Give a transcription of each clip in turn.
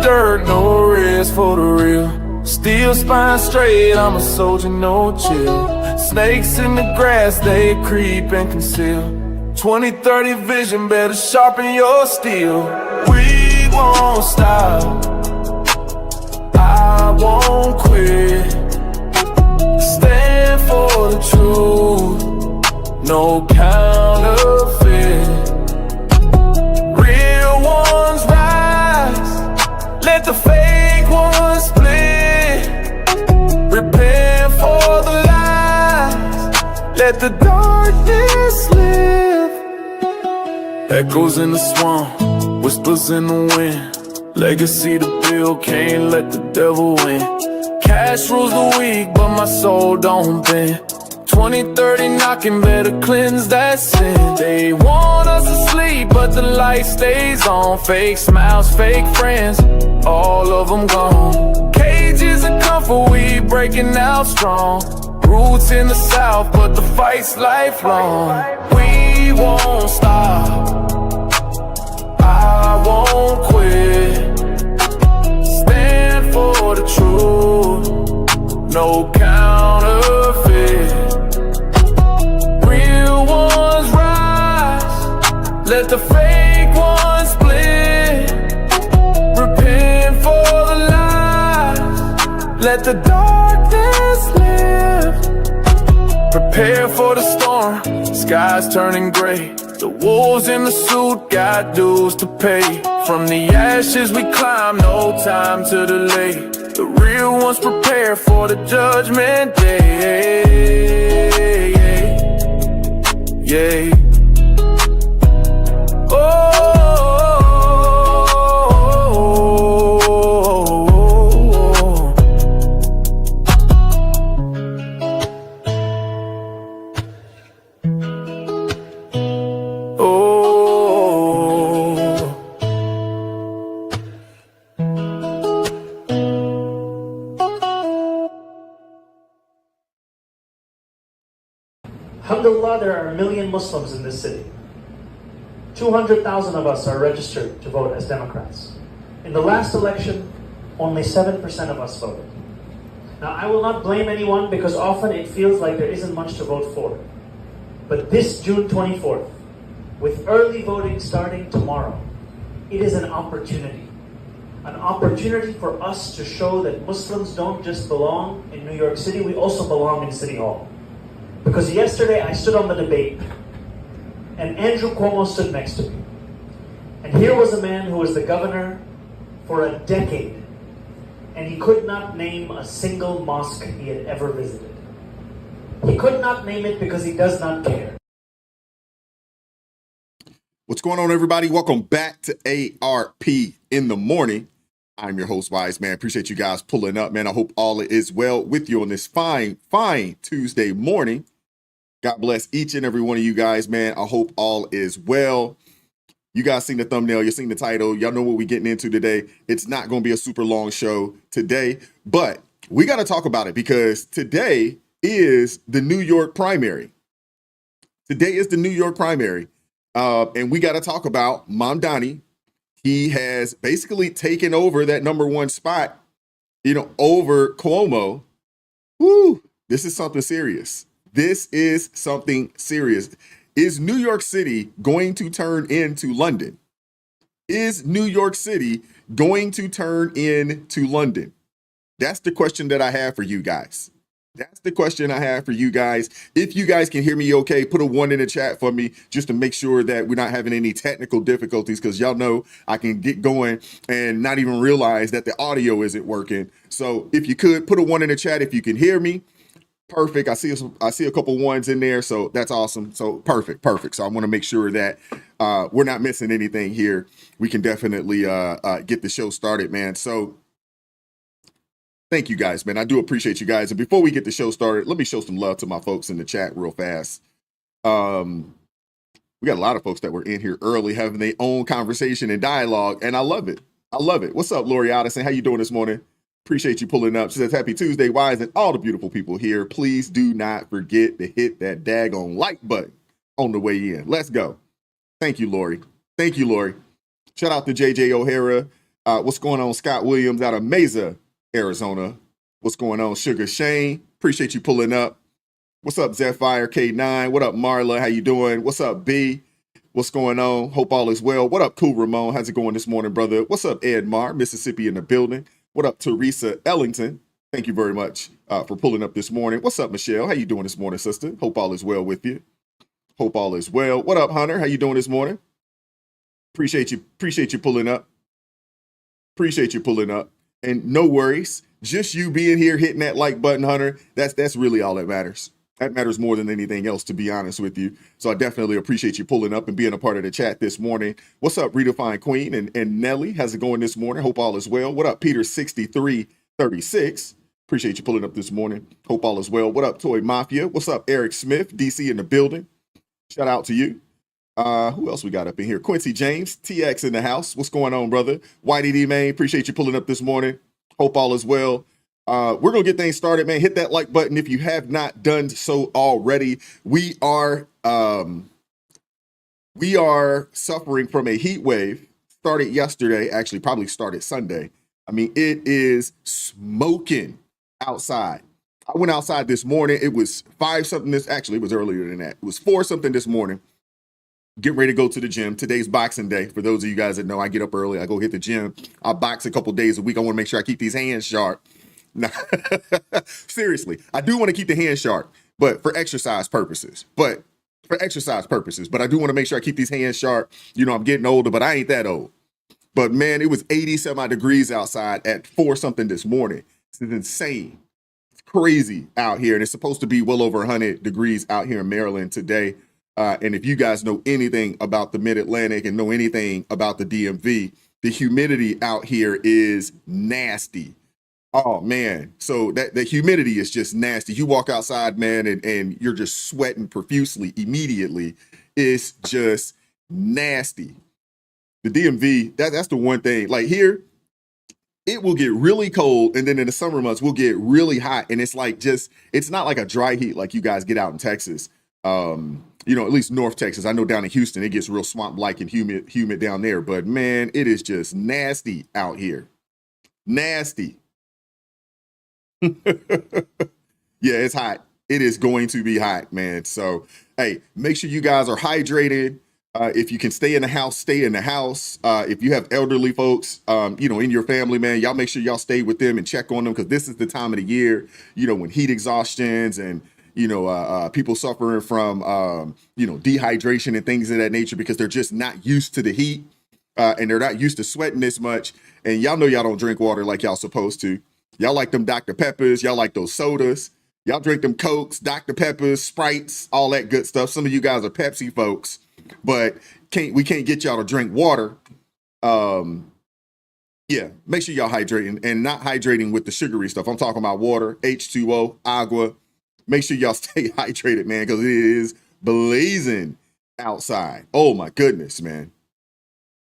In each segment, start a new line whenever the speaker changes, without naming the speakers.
dirt, no rest for the real. Still spine straight, I'm a soldier, no chill. Snakes in the grass, they creep and conceal. 20/30 vision, better sharpen your steel. We won't stop, I won't quit. Stand for the truth, no counterfeit. Real ones rise, let the fake ones split. Prepare for the lies, let the darkness live. Echoes in the swamp, whispers in the wind. Legacy to build, can't let the devil win. Cash rules the weak, but my soul don't bend. 20/30 knocking, better cleanse that sin. They want us asleep, but the light stays on. Fake smiles, fake friends, all of them gone. Cages of comfort, we breaking out strong. Roots in the south, but the fight's lifelong. We won't stop, I won't quit. Stand for the truth, no counterfeit. Real ones rise, let the fake ones split. Repent for the lies, let the darkness live. Prepare for the storm, skies turning gray. The wolves in the suit got dues to pay. From the ashes we climb, no time to delay. The real ones prepare for the judgment day. Yeah.
Alhamdulillah, there are 1 million Muslims in this city. 200,000 of us are registered to vote as Democrats. In the last election, only 7% of us voted. Now, I will not blame anyone because often it feels like there isn't much to vote for. But this June 24th, with early voting starting tomorrow, it is an opportunity. An opportunity for us to show that Muslims don't just belong in New York City, we also belong in City Hall. Because yesterday I stood on the debate and Andrew Cuomo stood next to me. And here was a man who was the governor for a decade and he could not name a single mosque he had ever visited. He could not name it because he does not care.
What's going on, everybody? Welcome back to ARP in the morning. I'm your host, Wise Man. Appreciate you guys pulling up, man. I hope all is well with you on this fine Tuesday morning. God bless each and every one of you guys, man. I hope all is well. You guys seen the thumbnail, you seen the title. Y'all know what we're getting into today. It's not going to be a super long show today, but we got to talk about it because today is the New York primary. Today is the New York primary. And we got to talk about Mamdani. He has basically taken over that number one spot, over Cuomo. Woo, this is something serious. This is something serious. Is New York City going to turn into London? Is New York City going to turn into London? That's the question that I have for you guys. That's the question I have for you guys. If you guys can hear me okay, put a 1 in the chat for me just to make sure that we're not having any technical difficulties, because y'all know I can get going and not even realize that the audio isn't working. So if you could put a 1 in the chat if you can hear me. Perfect. I see a couple ones in there, so that's awesome. So perfect. So I want to make sure that we're not missing anything here. We can definitely get the show started, man. So thank you guys, man. I do appreciate you guys. And before we get the show started, let me show some love to my folks in the chat real fast. We got a lot of folks that were in here early having their own conversation and dialogue, and I love it. What's up, Lori Addison? How you doing this morning? Appreciate you pulling up. She says, happy Tuesday, Wise, and all the beautiful people here. Please do not forget to hit that daggone like button on the way in. Let's go. Thank you, Lori. Shout out to JJ O'Hara. What's going on, Scott Williams out of Mesa, Arizona? What's going on, Sugar Shane? Appreciate you pulling up. What's up, Zephyr K9? What up, Marla? How you doing? What's up, B? What's going on? Hope all is well. What up, Cool Ramon? How's it going this morning, brother? What's up, Ed Mar, Mississippi in the building? What up, Teresa Ellington? Thank you very much for pulling up this morning. What's up, Michelle? How you doing this morning, sister? Hope all is well with you. Hope all is well. What up, Hunter? How you doing this morning? Appreciate you pulling up. Appreciate you pulling up. And no worries. Just you being here, hitting that like button, Hunter. That's really all that matters. That matters more than anything else, to be honest with you. So I definitely appreciate you pulling up and being a part of the chat this morning. What's up, Redefine Queen and Nelly? How's it going this morning? Hope all is well. What up, Peter 6336? Appreciate you pulling up this morning. Hope all is well. What up, Toy Mafia? What's up, Eric Smith, DC in the building? Shout out to you. Who else we got up in here? Quincy James, TX in the house. What's going on, brother? Whitey D, man, appreciate you pulling up this morning. Hope all is well. We're going to get things started, man. Hit that like button if you have not done so already. We are suffering from a heat wave. Started yesterday, actually probably started Sunday. I mean, it is smoking outside. I went outside this morning. It was 5 something actually, it was earlier than that. It was 4 something this morning. Get ready to go to the gym. Today's boxing day. For those of you guys that know, I get up early. I go hit the gym. I box a couple days a week. I want to make sure I keep these hands sharp. Nah, seriously, I do want to keep the hands sharp, but for exercise purposes. But I do want to make sure I keep these hands sharp. You know, I'm getting older, but I ain't that old. But man, it was 80 some odd degrees outside at 4 something this morning. This is insane. Crazy out here, and it's supposed to be well over 100 degrees out here in Maryland today. And if you guys know anything about the Mid-Atlantic and know anything about the DMV, the humidity out here is nasty. Oh man, so that the humidity is just nasty. You walk outside, man, and you're just sweating profusely immediately. It's just nasty. The DMV, that's the one thing. Like here, it will get really cold, and then in the summer months, we'll get really hot. And it's like it's not like a dry heat like you guys get out in Texas. You know, at least North Texas. I know down in Houston, it gets real swamp-like and humid down there. But man, it is just nasty out here. Nasty. Yeah, it's hot. It is going to be hot, man. So, hey, make sure you guys are hydrated. If you can stay in the house, stay in the house. If you have elderly folks, you know, in your family, man, y'all make sure y'all stay with them and check on them, because this is the time of the year, you know, when heat exhaustions and, you know, people suffering from, you know, dehydration and things of that nature, because they're just not used to the heat and they're not used to sweating this much. And y'all know y'all don't drink water like y'all supposed to. Y'all like them Dr. Peppers. Y'all like those sodas. Y'all drink them Cokes, Dr. Peppers, Sprites, all that good stuff. Some of you guys are Pepsi folks, but we can't get y'all to drink water. Yeah, make sure y'all hydrating, and not hydrating with the sugary stuff. I'm talking about water, H2O, agua. Make sure y'all stay hydrated, man, because it is blazing outside. Oh my goodness, man.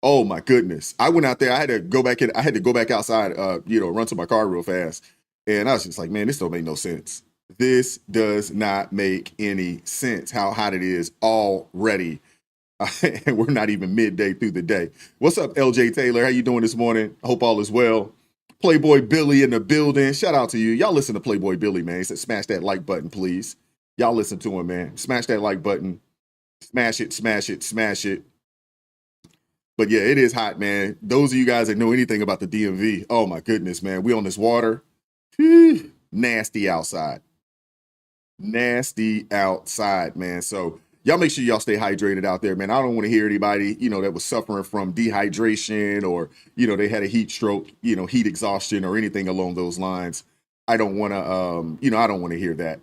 Oh my goodness. I went out there. I had to go back outside, you know, run to my car real fast. And I was just like, man, this don't make no sense. This does not make any sense how hot it is already. And we're not even midday through the day. What's up, LJ Taylor? How you doing this morning? I hope all is well. Playboy Billy in the building. Shout out to you. Y'all listen to Playboy Billy, man. He said, smash that like button, please. Y'all listen to him, man. Smash that like button. Smash it, smash it, smash it. But yeah, it is hot, man. Those of you guys that know anything about the DMV, oh my goodness, man. We on this water. Whew, nasty outside. Nasty outside, man. So y'all make sure y'all stay hydrated out there, man. I don't want to hear anybody, you know, that was suffering from dehydration or, you know, they had a heat stroke, you know, heat exhaustion or anything along those lines. I don't want to, you know, I don't want to hear that.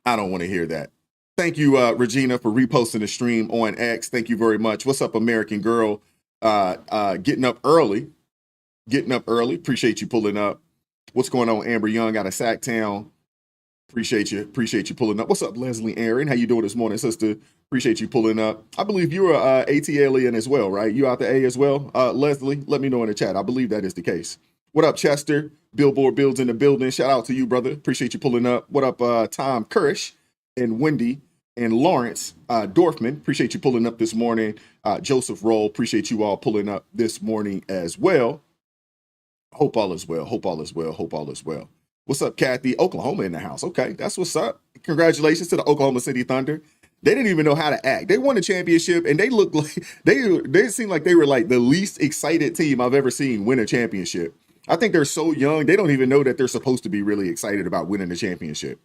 I don't want to hear that. Thank you, Regina, for reposting the stream on X. Thank you very much. What's up, American Girl? Getting up early. Appreciate you pulling up. What's going on, Amber Young out of Sacktown? Appreciate you pulling up. What's up, Leslie Aaron? How you doing this morning, sister? Appreciate you pulling up. I believe you're a AT alien as well, right? You out the A as well? Leslie, let me know in the chat. I believe that is the case. What up, Chester? Billboard Builds in the building. Shout out to you, brother. Appreciate you pulling up. What up, Tom Kurish and Wendy? and Lawrence Dorfman, appreciate you pulling up this morning. Joseph Roll, appreciate you all pulling up this morning as well. Hope all is well. Hope all is well. Hope all is well. What's up, Kathy? Oklahoma in the house. Okay, that's what's up. Congratulations to the Oklahoma City Thunder. They didn't even know how to act. They won a championship, and they looked like they seemed like they were like the least excited team I've ever seen win a championship. I think they're so young, they don't even know that they're supposed to be really excited about winning the championship.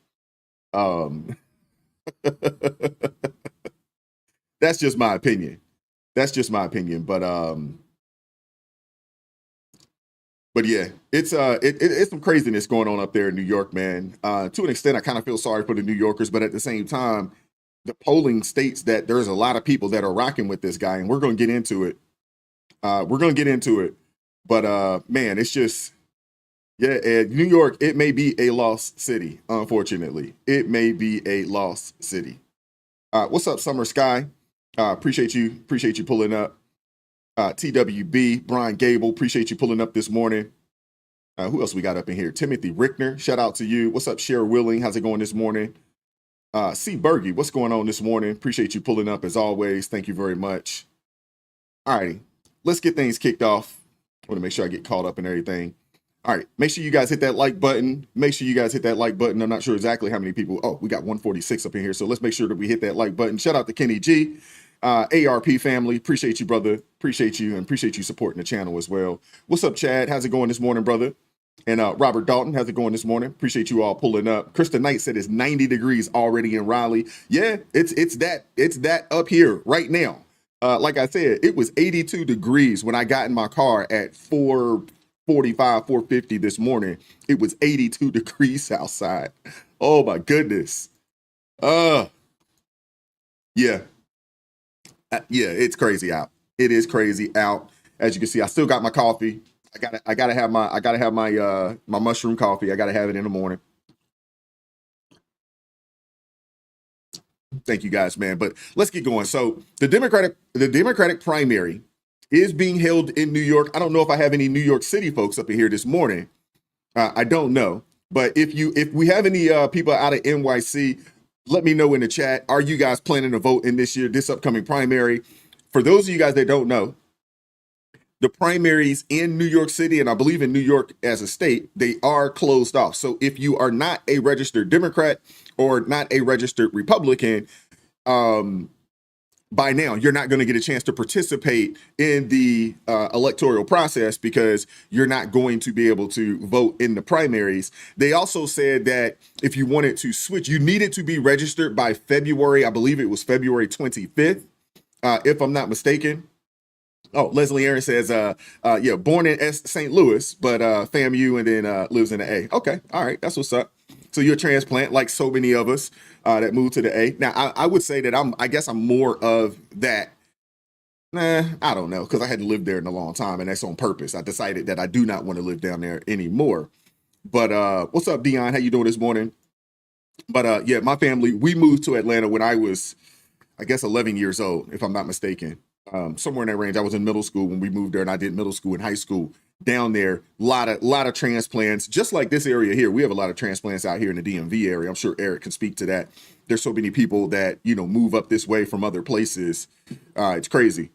That's just my opinion. That's just my opinion. But yeah, it's some craziness going on up there in New York, man. To an extent, I kind of feel sorry for the New Yorkers, but at the same time, the polling states that there's a lot of people that are rocking with this guy, and we're going to get into it. But man, it's just, yeah, New York, it may be a lost city, unfortunately. It may be a lost city. What's up, Summer Sky? Appreciate you pulling up. TWB, Brian Gable, appreciate you pulling up this morning. Who else we got up in here? Timothy Rickner, shout out to you. What's up, Cher Willing? How's it going this morning? C. Bergie, what's going on this morning? Appreciate you pulling up as always. Thank you very much. All righty, let's get things kicked off. I want to make sure I get caught up in everything. All right, make sure you guys hit that like button. I'm not sure exactly how many people. Oh, we got 146 up in here, so let's make sure that we hit that like button. Shout out to Kenny G. ARP family, appreciate you, brother. Appreciate you, and appreciate you supporting the channel as well. What's up, Chad? How's it going this morning, brother? And Robert Dalton, how's it going this morning? Appreciate you all pulling up. Krista Knight said it's 90 degrees already in Raleigh. Yeah, it's that up here right now. Like I said, it was 82 degrees when I got in my car at 4:45, 4:50 this morning. It was 82 degrees outside. Oh my goodness. Yeah. Yeah, it's crazy out. It is crazy out. As you can see, I still got my coffee. I gotta have my mushroom coffee. I gotta have it in the morning. Thank you guys, man. But let's get going. So the Democratic primary is being held in New York. I don't know if I have any New York City folks up in here this morning. I don't know. But if we have any people out of NYC, let me know in the chat. Are you guys planning to vote in this upcoming primary? For those of you guys that don't know, the primaries in New York City, and I believe in New York as a state, they are closed off. So if you are not a registered Democrat or not a registered Republican, by now, you're not going to get a chance to participate in the electoral process because you're not going to be able to vote in the primaries. They also said that if you wanted to switch, you needed to be registered by February, I believe it was February 25th, if I'm not mistaken. Oh, Leslie Aaron says, yeah, born in St. Louis, but FAMU and then lives in the A. Okay, all right, that's what's up. So you're a transplant, like so many of us that moved to the A. Now, I would say that I guess I'm more of that. Nah, I don't know, because I hadn't lived there in a long time, and that's on purpose. I decided that I do not want to live down there anymore. But what's up, Dion? How you doing this morning? But yeah, my family, we moved to Atlanta when I was, I guess, 11 years old, if I'm not mistaken. Somewhere in that range. I was in middle school when we moved there, and I did middle school and high school down there. Lot of transplants, just like this area here. We have a lot of transplants out here in the DMV area. I'm sure Eric can speak to that. There's so many people that, move up this way from other places. It's crazy.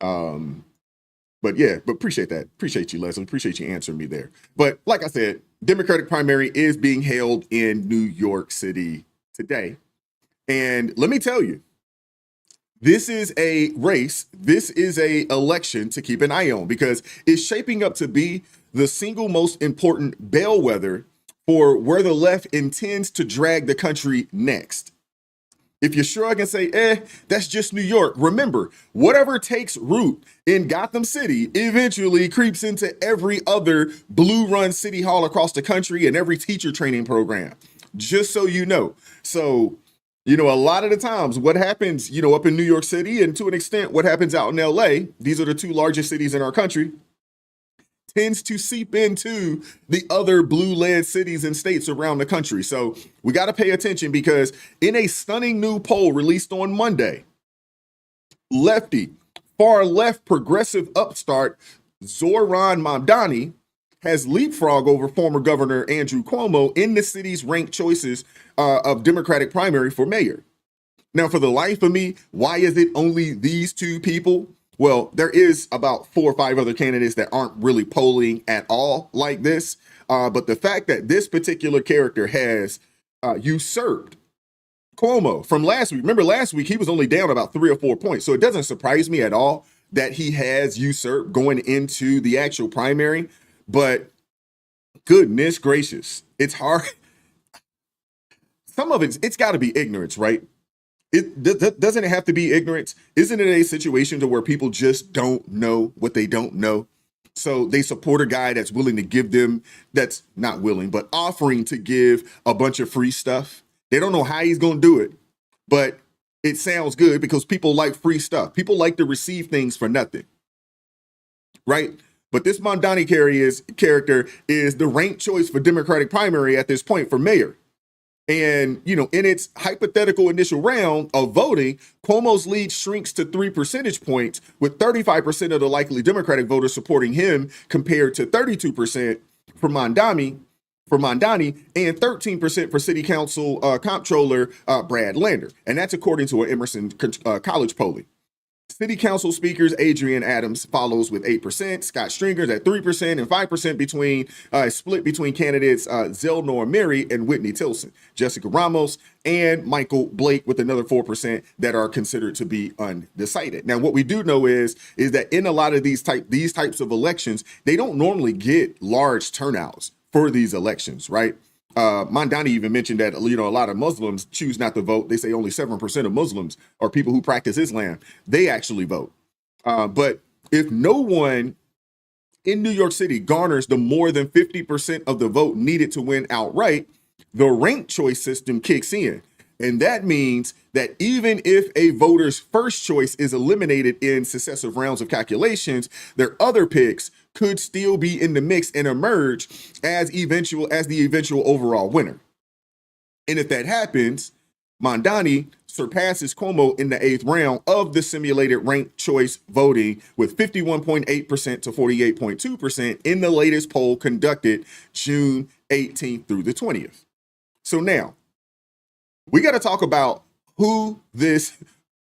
But yeah, but appreciate that. Appreciate you, Leslie. Appreciate you answering me there. But like I said, Democratic primary is being held in New York City today. And let me tell you, this is a race. This is a election to keep an eye on because it's shaping up to be the single most important bellwether for where the left intends to drag the country next. If you shrug and say, that's just New York, remember, whatever takes root in Gotham City eventually creeps into every other blue-run city hall across the country and every teacher training program, just so you know. So, a lot of the times what happens, up in New York City and to an extent what happens out in LA, these are the two largest cities in our country, tends to seep into the other blue-led cities and states around the country. So we got to pay attention because in a stunning new poll released on Monday, far left progressive upstart Zohran Mamdani has leapfrogged over former Governor Andrew Cuomo in the city's ranked choices of Democratic primary for mayor. Now, for the life of me, why is it only these two people? Well, there is about 4 or 5 other candidates that aren't really polling at all like this. But the fact that this particular character has usurped Cuomo from last week. Remember, last week he was only down about 3 or 4 points. So it doesn't surprise me at all that he has usurped going into the actual primary. But goodness gracious, it's hard. Some of it's got to be ignorance, right? Doesn't it have to be ignorance? Isn't it a situation to where people just don't know what they don't know? So they support a guy that's willing to give them, that's not willing, but offering to give a bunch of free stuff. They don't know how he's going to do it, but it sounds good because people like free stuff. People like to receive things for nothing, right? But this Mondani character is the ranked choice for Democratic primary at this point for mayor. And, you know, in its hypothetical initial round of voting, Cuomo's lead shrinks to 3 percentage points, with 35% of the likely Democratic voters supporting him compared to 32% for Mondani, and 13% for City Council Comptroller Brad Lander. And that's according to an Emerson College polling. City Council speakers Adrian Adams follows with 8%, Scott Stringer's at 3%, and 5% between split between candidates Zelnor Mary and Whitney Tilson, Jessica Ramos, and Michael Blake with another 4% that are considered to be undecided. Now, what we do know is that in a lot of these types of elections, they don't normally get large turnouts for these elections, right? Mondani even mentioned that, you know, a lot of Muslims choose not to vote. They say only 7% of Muslims or people who practice Islam, they actually vote. But if no one in New York City garners the more than 50% of the vote needed to win outright, the ranked choice system kicks in. And that means that even if a voter's first choice is eliminated in successive rounds of calculations, their other picks could still be in the mix and emerge as the eventual overall winner. And if that happens, Mondani surpasses Cuomo in the 8th round of the simulated ranked choice voting with 51.8% to 48.2% in the latest poll conducted June 18th through the 20th. So now, we got to talk about who this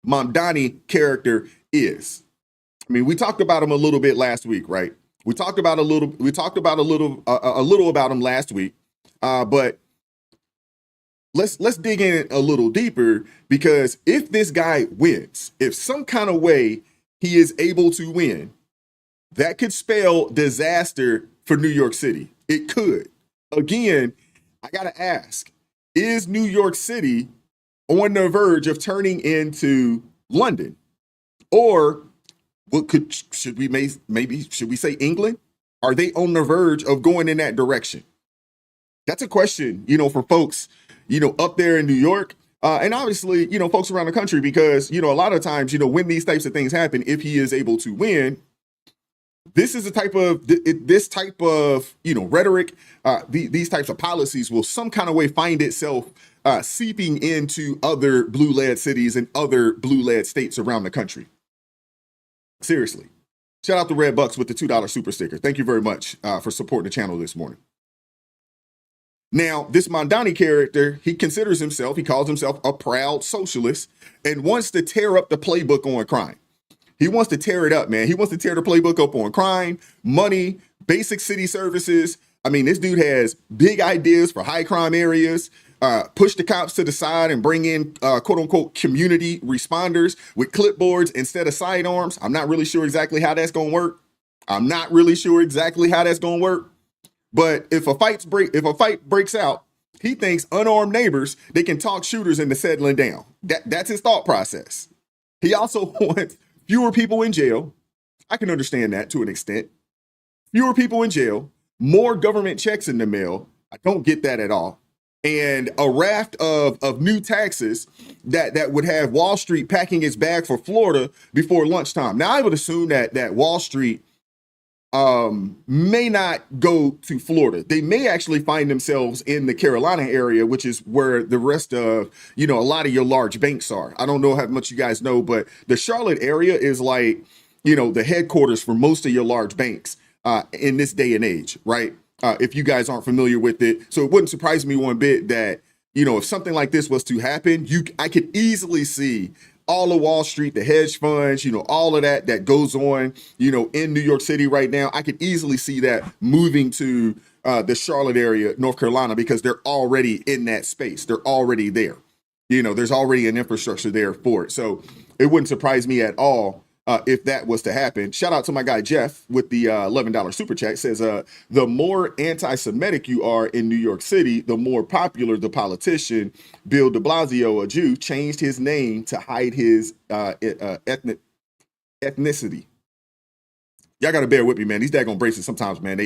Mondani character is. I mean, we talked about him a little bit last week, right? We talked about a little about him last week, but let's dig in a little deeper, because if this guy wins, if some kind of way he is able to win, that could spell disaster for New York City. It could. Again, I gotta ask, is New York City on the verge of turning into London? Or should we say England? Are they on the verge of going in that direction? That's a question, you know, for folks, you know, up there in New York, and obviously, you know, folks around the country, because, you know, a lot of times, you know, when these types of things happen, if he is able to win, this is this type of, you know, rhetoric, these types of policies will some kind of way find itself seeping into other blue-led cities and other blue-led states around the country. Seriously. Shout out to Red Bucks with the $2 super sticker. Thank you very much for supporting the channel this morning. Now, this Mondani character, he calls himself a proud socialist and wants to tear up the playbook on crime. He wants to tear it up, man. He wants to tear the playbook up on crime, money, basic city services. I mean, this dude has big ideas for high crime areas, push the cops to the side and bring in quote unquote community responders with clipboards instead of sidearms. I'm not really sure exactly how that's going to work. But if a fight breaks out, he thinks unarmed neighbors, they can talk shooters into settling down. That's his thought process. He also wants fewer people in jail. I can understand that to an extent. Fewer people in jail, more government checks in the mail. I don't get that at all. And a raft of new taxes that would have Wall Street packing its bag for Florida before lunchtime. Now, I would assume that Wall Street may not go to Florida. They may actually find themselves in the Carolina area, which is where the rest of, you know, a lot of your large banks are. I don't know how much you guys know, but the Charlotte area is like, you know, the headquarters for most of your large banks in this day and age, right? If you guys aren't familiar with it. So it wouldn't surprise me one bit that, if something like this was to happen, I could easily see all of Wall Street, the hedge funds, all of that goes on, in New York City right now. I could easily see that moving to the Charlotte area, North Carolina, because they're already in that space. They're already there. There's already an infrastructure there for it. So it wouldn't surprise me at all if that was to happen. Shout out to my guy Jeff with the $11 super chat. Says, the more anti-Semitic you are in New York City, the more popular the politician. Bill de Blasio, a Jew, changed his name to hide his ethnicity. Y'all got to bear with me, man. These daggone braces sometimes, man,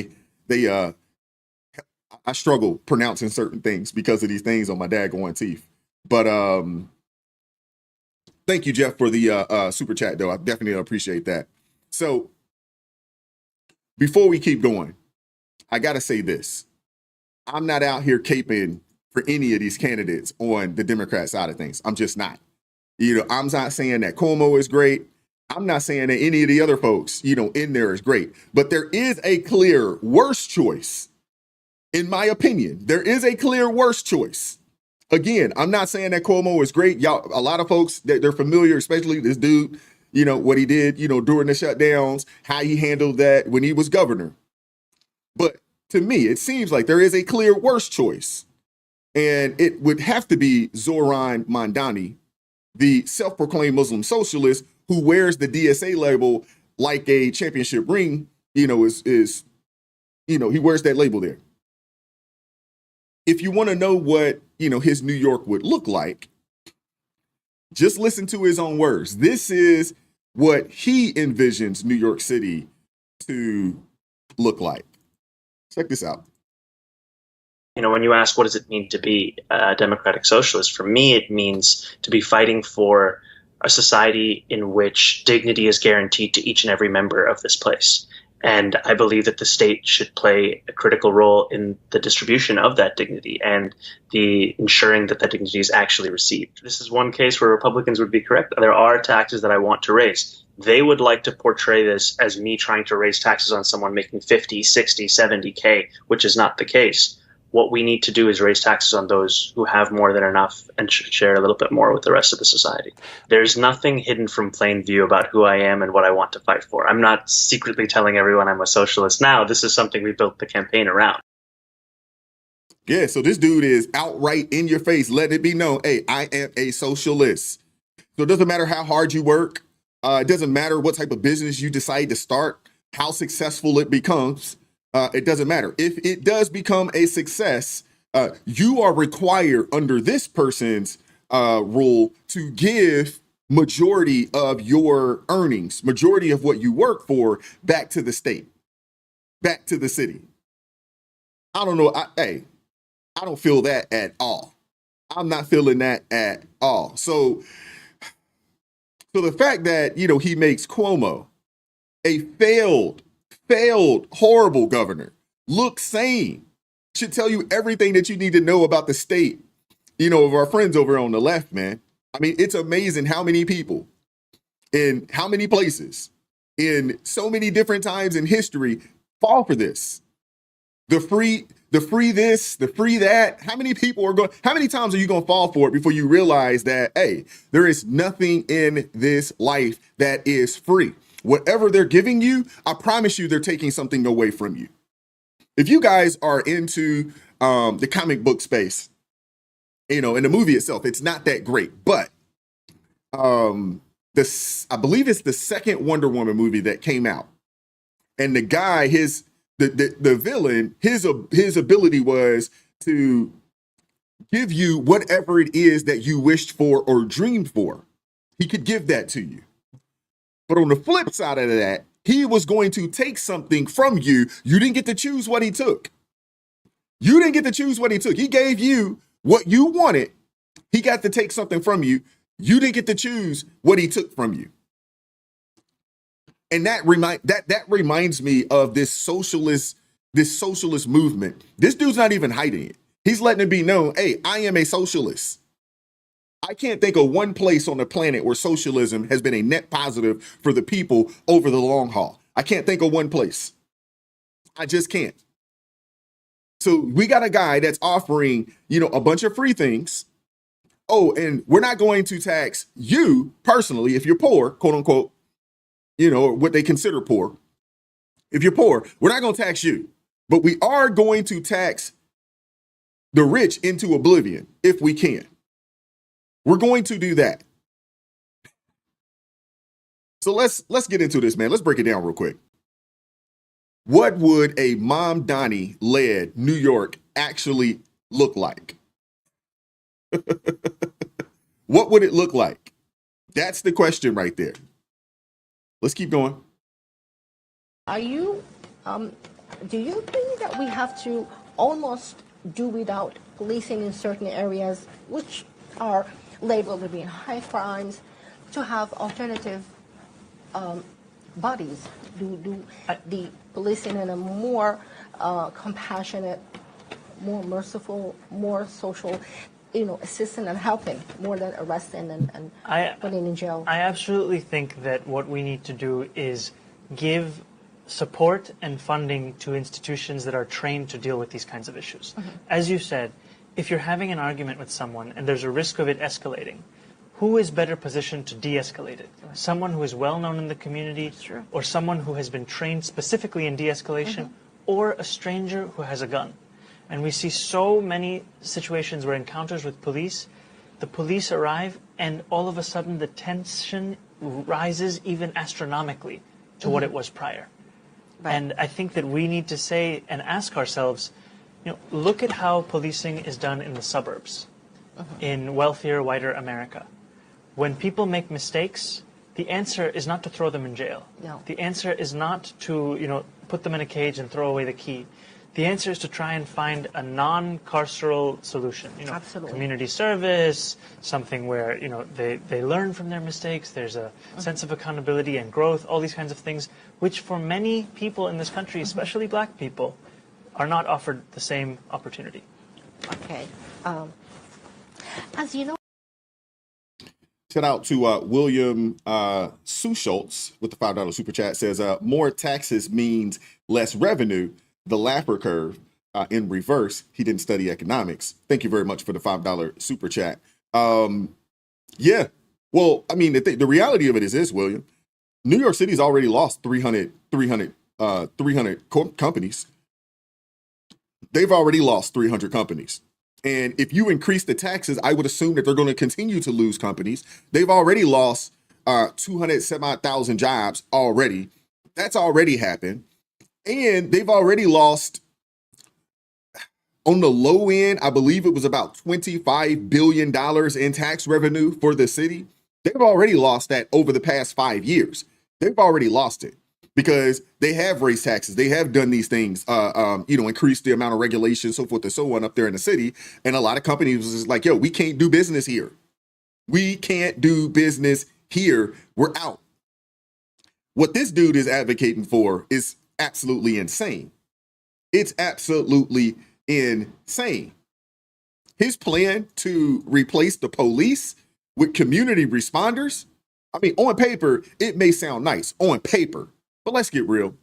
I struggle pronouncing certain things because of these things on my daggone teeth. But thank you, Jeff, for the super chat, though. I definitely appreciate that. So before we keep going, I got to say this. I'm not out here caping for any of these candidates on the Democrat side of things. I'm just not. I'm not saying that Cuomo is great. I'm not saying that any of the other folks, in there is great. But there is a clear worse choice. In my opinion, there is a clear worse choice. Again, I'm not saying that Cuomo is great. Y'all, a lot of folks that they're familiar, especially this dude, what he did, during the shutdowns, how he handled that when he was governor. But to me, it seems like there is a clear worse choice. And it would have to be Zoran Mandani, the self-proclaimed Muslim socialist who wears the DSA label like a championship ring, he wears that label there. If you want to know what, his New York would look like, just listen to his own words. This is what he envisions New York City to look like. Check this out.
When you ask what does it mean to be a democratic socialist, for me, it means to be fighting for a society in which dignity is guaranteed to each and every member of this place. And I believe that the state should play a critical role in the distribution of that dignity and the ensuring that that dignity is actually received. This is one case where Republicans would be correct. There are taxes that I want to raise. They would like to portray this as me trying to raise taxes on someone making 50, 60, 70K, which is not the case. What we need to do is raise taxes on those who have more than enough and share a little bit more with the rest of the society. There's nothing hidden from plain view about who I am and what I want to fight for. I'm not secretly telling everyone I'm a socialist now. This is something we built the campaign around.
Yeah, so this dude is outright in your face, letting it be known, hey, I am a socialist. So it doesn't matter how hard you work. It doesn't matter what type of business you decide to start, how successful it becomes. It doesn't matter. If it does become a success, you are required under this person's rule to give majority of your earnings, majority of what you work for back to the state, back to the city. I don't know. I don't feel that at all. I'm not feeling that at all. So the fact that, he makes Cuomo a failed, horrible governor look sane should tell you everything that you need to know about the state, of our friends over on the left, man. I mean, it's amazing how many people in how many places in so many different times in history fall for this. The free this, the free that. How many times are you going to fall for it before you realize that, hey, there is nothing in this life that is free. Whatever they're giving you, I promise you they're taking something away from you. If you guys are into the comic book space, in the movie itself, it's not that great. But I believe it's the second Wonder Woman movie that came out. And the guy, the villain, his ability was to give you whatever it is that you wished for or dreamed for. He could give that to you. But on the flip side of that, he was going to take something from you. You didn't get to choose what he took. You didn't get to choose what he took. He gave you what you wanted. He got to take something from you. You didn't get to choose what he took from you. And that reminds me of this socialist movement. This dude's not even hiding it. He's letting it be known, hey, I am a socialist. I can't think of one place on the planet where socialism has been a net positive for the people over the long haul. I can't think of one place. I just can't. So we got a guy that's offering, a bunch of free things. Oh, and we're not going to tax you personally if you're poor, quote unquote, what they consider poor. If you're poor, we're not going to tax you, but we are going to tax the rich into oblivion if we can. We're going to do that. So let's get into this, man. Let's break it down real quick. What would a Mom Donnie led New York actually look like? What would it look like? That's the question right there. Let's keep going.
Do you think that we have to almost do without policing in certain areas which are labeled as being high crimes to have alternative bodies? Do the policing in a more compassionate, more merciful, more social, assisting and helping more than arresting and putting in jail?
I absolutely think that what we need to do is give support and funding to institutions that are trained to deal with these kinds of issues. Mm-hmm. As you said, if you're having an argument with someone and there's a risk of it escalating, who is better positioned to de-escalate it? Someone who is well known in the community, or someone who has been trained specifically in de-escalation, or a stranger who has a gun. And we see so many situations where encounters with police, the police arrive and all of a sudden the tension rises even astronomically to what it was prior. Right. And I think that we need to say and ask ourselves, look at how policing is done in the suburbs, in wealthier, whiter America. When people make mistakes, the answer is not to throw them in jail. No. The answer is not to, put them in a cage and throw away the key. The answer is to try and find a non-carceral solution.
Absolutely.
Community service, something where, they learn from their mistakes. There's a sense of accountability and growth, all these kinds of things, which for many people in this country, especially black people, are not offered the same opportunity.
Okay. As you know,
shout out to William Socialists with the $5 super chat. Says more taxes means less revenue. The Laffer curve in reverse. He didn't study economics. Thank you very much for the $5 super chat. Yeah. Well, I mean, the reality of it is this, William. New York City's already lost 300 companies. They've already lost 300 companies. And if you increase the taxes, I would assume that they're going to continue to lose companies. They've already lost 200,000 jobs already. That's already happened. And they've already lost, on the low end, I believe it was about $25 billion in tax revenue for the city. They've already lost that over the past 5 years. They've already lost it because they have raised taxes. They have done these things, increased the amount of regulation, so forth and so on up there in the city. And a lot of companies was just like, yo, we can't do business here. We can't do business here. We're out. What this dude is advocating for is absolutely insane. It's absolutely insane. His plan to replace the police with community responders, I mean, on paper, it may sound nice on paper, but let's get real.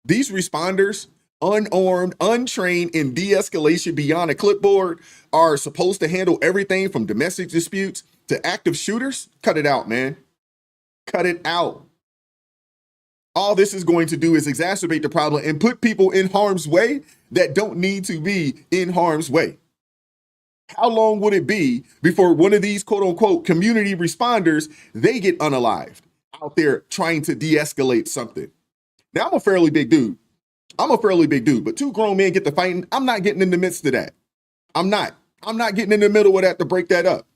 These responders, unarmed, untrained in de-escalation beyond a clipboard, are supposed to handle everything from domestic disputes to active shooters. Cut it out, man. Cut it out. All this is going to do is exacerbate the problem and put people in harm's way that don't need to be in harm's way. How long would it be before one of these quote unquote community responders, they get unalived out there trying to de-escalate something? Now, I'm a fairly big dude, but two grown men get to fighting. I'm not getting in the midst of that. I'm not getting in the middle of that to break that up.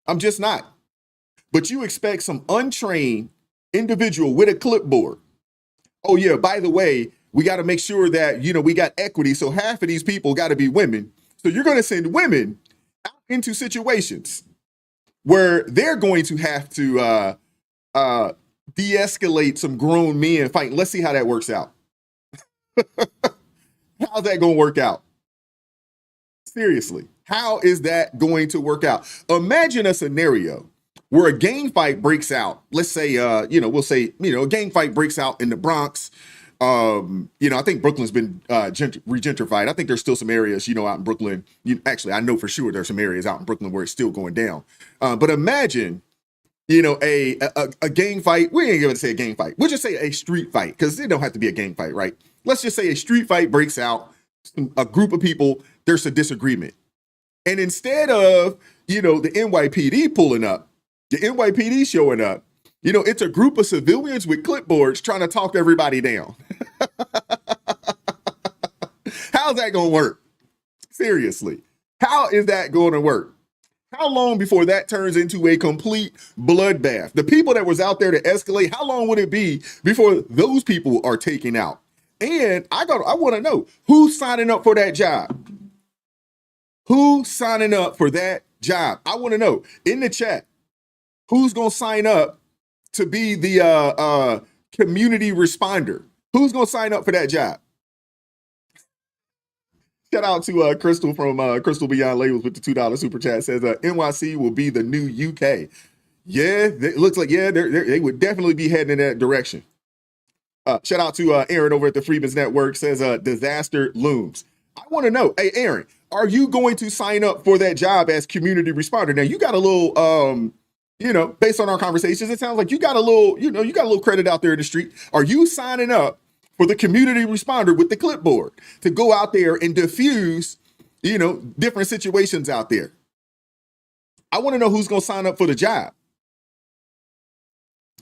I'm just not. But you expect some untrained individual with a clipboard. Oh yeah, by the way, we got to make sure that, we got equity. So half of these people got to be women. So you're going to send women out into situations where they're going to have to de-escalate some grown men fighting. Let's see how that works out. How's that going to work out? Seriously, how is that going to work out? Imagine a scenario where a gang fight breaks out. Let's say, a gang fight breaks out in the Bronx. I think Brooklyn's been regentrified. I think there's still some areas, out in Brooklyn. Actually, I know for sure there's some areas out in Brooklyn where it's still going down. But imagine, a gang fight. We ain't going to say a gang fight. We'll just say a street fight, because it don't have to be a gang fight, right? Let's just say a street fight breaks out. A group of people, there's a disagreement. And instead of, the NYPD pulling up, the NYPD showing up, it's a group of civilians with clipboards trying to talk everybody down. How's that going to work? Seriously, how is that going to work? How long before that turns into a complete bloodbath? The people that was out there to escalate, how long would it be before those people are taken out? And I want to know, who's signing up for that job? Who's signing up for that job? I want to know in the chat, who's going to sign up to be the community responder? Who's going to sign up for that job? Shout out to Crystal from Crystal Beyond Labels with the $2 super chat. Says NYC will be the new UK. Yeah, it looks like, they would definitely be heading in that direction. Shout out to Aaron over at the Freeman's Network. Says disaster looms. I want to know, hey, Aaron, are you going to sign up for that job as community responder? Now, you got a little, based on our conversations, it sounds like you got a little credit out there in the street. Are you signing up for the community responder with the clipboard to go out there and diffuse, different situations out there? I want to know who's going to sign up for the job.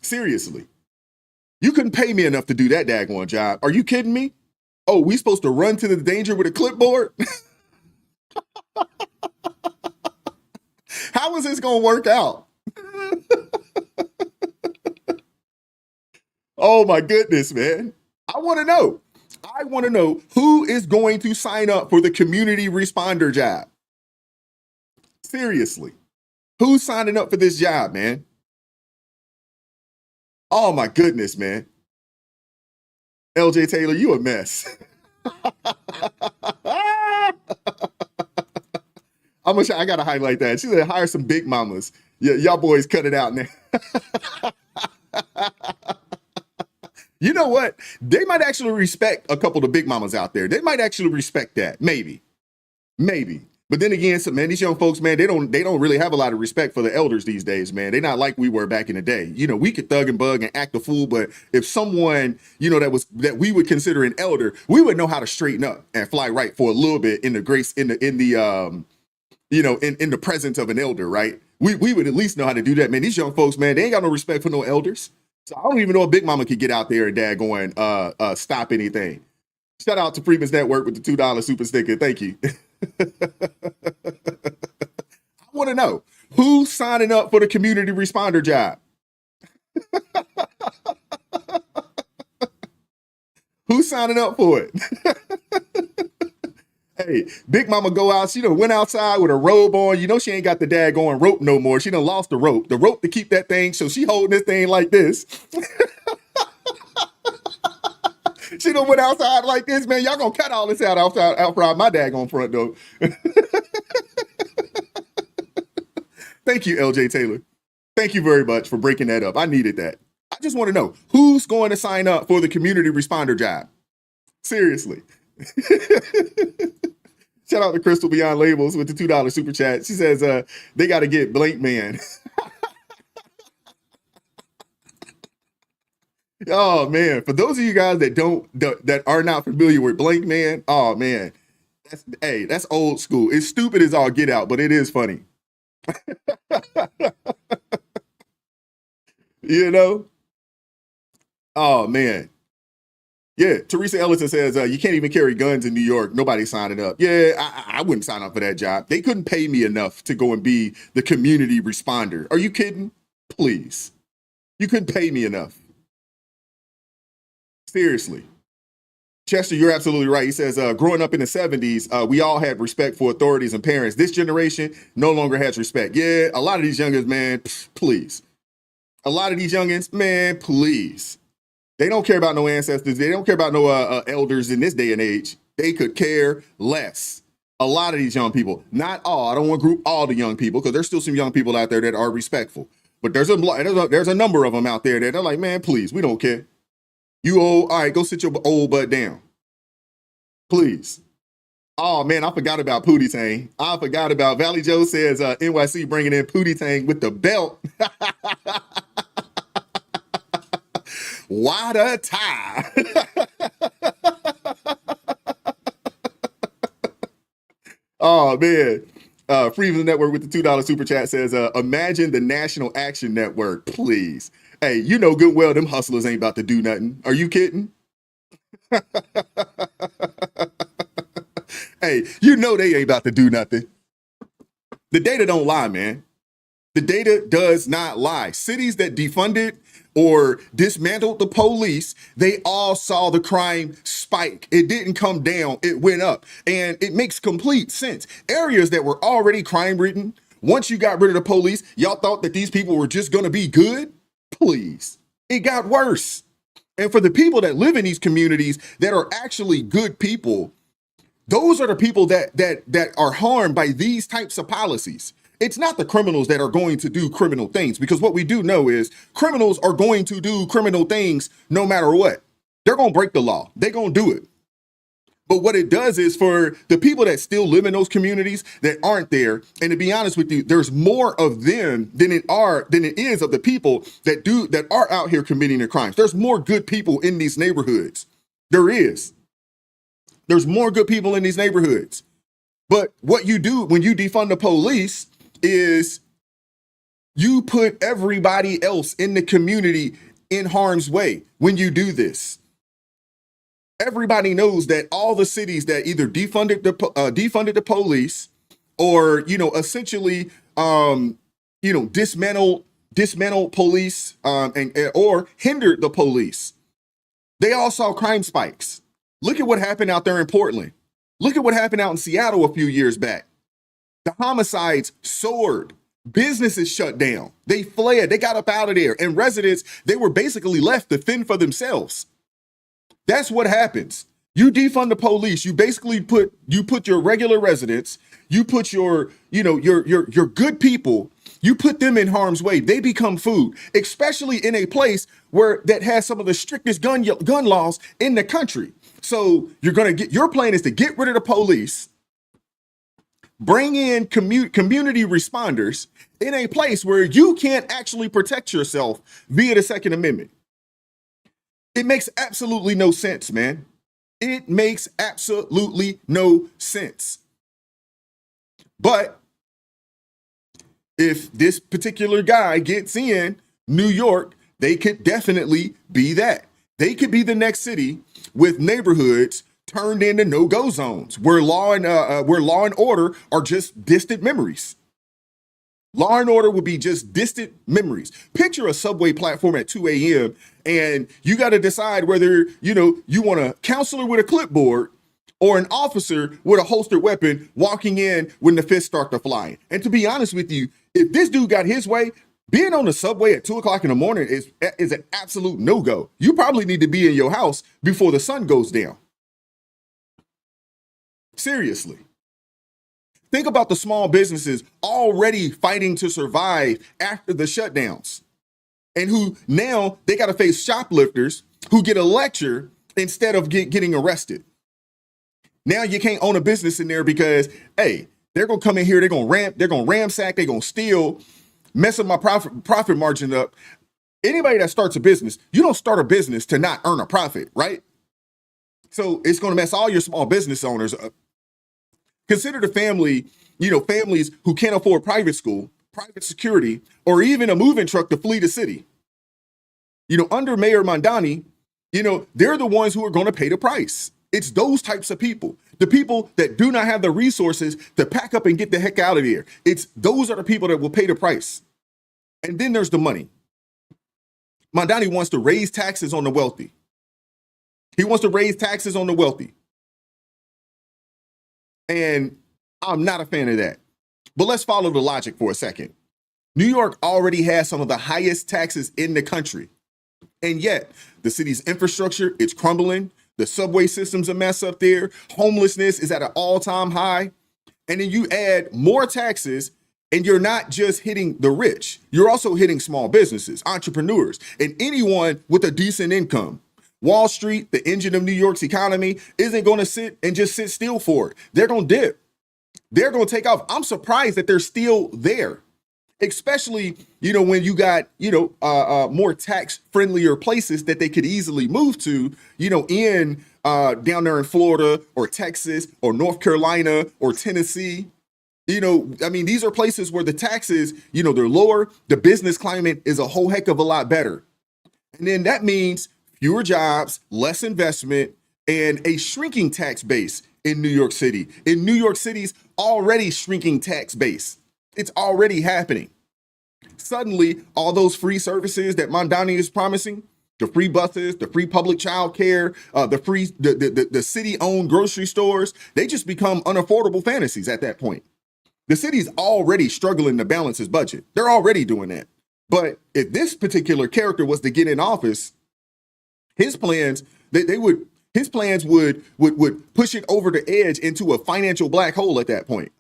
Seriously. You couldn't pay me enough to do that daggone job. Are you kidding me? Oh, we supposed to run to the danger with a clipboard? How is this going to work out? Oh my goodness, man. I want to know. I want to know who is going to sign up for the community responder job. Seriously. Who's signing up for this job, man? Oh my goodness, man. LJ Taylor, you a mess. I gotta highlight that. She said, hire some big mamas. Yeah, y'all boys cut it out now. You know what? They might actually respect a couple of the big mamas out there. They might actually respect that. Maybe. But then again, these young folks, man, they don't really have a lot of respect for the elders these days, man. They're not like we were back in the day. We could thug and bug and act a fool, but if someone, that we would consider an elder, we would know how to straighten up and fly right for a little bit in the grace, in the presence of an elder, right? We would at least know how to do that, man. These young folks, man, they ain't got no respect for no elders. So I don't even know if Big Mama could get out there and daggone stop anything. Shout out to Freeman's Network with the $2 super sticker. Thank you. I want to know, who's signing up for the community responder job? Who's signing up for it? Hey, Big Mama go out. She done went outside with a robe on. She ain't got the daggone rope no more. She done lost the rope. The rope to keep that thing. So she holding this thing like this. She done went outside like this, man. Y'all gonna cut all this out outside my daggone front door. Thank you, LJ Taylor. Thank you very much for breaking that up. I needed that. I just want to know, who's going to sign up for the community responder job? Seriously. Shout out to Crystal Beyond Labels with the $2 super chat. She says they got to get Blank Man. Oh man, for those of you guys that are not familiar with Blank Man, oh man, that's old school. It's stupid as all get out, but it is funny. Oh man. Yeah, Teresa Ellison says, you can't even carry guns in New York. Nobody's signing up. Yeah, I wouldn't sign up for that job. They couldn't pay me enough to go and be the community responder. Are you kidding? Please. You couldn't pay me enough. Seriously. Chester, you're absolutely right. He says, growing up in the 70s, we all had respect for authorities and parents. This generation no longer has respect. Yeah, a lot of these youngins, man, please. A lot of these youngins, man, please. They don't care about no ancestors. They don't care about no elders in this day and age. They could care less. A lot of these young people, not all. I don't want to group all the young people because there's still some young people out there that are respectful. But there's a number of them out there that are like, man, please, we don't care. You old? All right, go sit your old butt down, please. Oh man, I forgot about Pootie Tang. I forgot about Valley Joe says NYC bringing in Pootie Tang with the belt. What a tie. Oh man. Freedom Network with the $2 super chat says, imagine the National Action Network, please. Hey, you know good well them hustlers ain't about to do nothing. Are you kidding? Hey, you know they ain't about to do nothing. The data don't lie, man. The data does not lie. Cities that defunded or dismantled the police, they all saw the crime spike. It didn't come down, it went up. And it makes complete sense. Areas that were already crime-ridden, once you got rid of the police, y'all thought that these people were just gonna be good? Please. It got worse. And for the people that live in these communities that are actually good people, those are the people that are harmed by these types of policies. It's not the criminals that are going to do criminal things, because what we do know is criminals are going to do criminal things no matter what. They're going to break the law. They're going to do it. But what it does is for the people that still live in those communities that aren't there, and to be honest with you, there's more of them than it is of the people that are out here committing the crimes. There's more good people in these neighborhoods. There is. There's more good people in these neighborhoods. But what you do when you defund the police is you put everybody else in the community in harm's way when you do this. Everybody knows that all the cities that either defunded the police or, essentially, dismantled police or hindered the police, they all saw crime spikes. Look at what happened out there in Portland. Look at what happened out in Seattle a few years back. The homicides soared. Businesses shut down. They fled. They got up out of there. And residents, they were basically left to fend for themselves. That's what happens. You defund the police. You basically put your regular residents, you put your good people, you put them in harm's way. They become food, especially in a place that has some of the strictest gun laws in the country. So your plan is to get rid of the police, bring in community responders in a place where you can't actually protect yourself via the Second Amendment. It makes absolutely no sense, man. It makes absolutely no sense. But if this particular guy gets in New York, they could definitely be that. They could be the next city with neighborhoods turned into no-go zones where law and order are just distant memories. Law and order would be just distant memories. Picture a subway platform at 2 a.m. and you got to decide whether, you want a counselor with a clipboard or an officer with a holstered weapon walking in when the fists start to fly. And to be honest with you, if this dude got his way, being on the subway at 2 o'clock in the morning is an absolute no-go. You probably need to be in your house before the sun goes down. Seriously. Think about the small businesses already fighting to survive after the shutdowns, and who now they got to face shoplifters who get a lecture instead of getting arrested. Now you can't own a business in there because, hey, they're going to come in here, they're going to ransack, they're going to steal, mess up my profit margin up. Anybody that starts a business, you don't start a business to not earn a profit, right? So it's going to mess all your small business owners up. Consider the families who can't afford private school, private security, or even a moving truck to flee the city. Under Mayor Mandani, they're the ones who are going to pay the price. It's those types of people, the people that do not have the resources to pack up and get the heck out of here. Those are the people that will pay the price. And then there's the money. Mandani wants to raise taxes on the wealthy. He wants to raise taxes on the wealthy. And I'm not a fan of that. But let's follow the logic for a second. New York already has some of the highest taxes in the country. And yet the city's infrastructure is crumbling. The subway system's a mess up there. Homelessness is at an all-time high. And then you add more taxes, and you're not just hitting the rich. You're also hitting small businesses, entrepreneurs, and anyone with a decent income. Wall Street, the engine of New York's economy, isn't going to sit still for it. They're going to dip. They're going to take off. I'm surprised that they're still there, especially, when you got, more tax friendlier places that they could easily move to, in down there in Florida or Texas or North Carolina or Tennessee. These are places where the taxes, they're lower. The business climate is a whole heck of a lot better. And then that means fewer jobs, less investment, and a shrinking tax base in New York City. In New York City's already shrinking tax base. It's already happening. Suddenly, all those free services that Mamdani is promising, the free buses, the free public child care, the city-owned grocery stores, they just become unaffordable fantasies at that point. The city's already struggling to balance its budget. They're already doing that. But if this particular character was to get in office, his plans, would push it over the edge into a financial black hole at that point.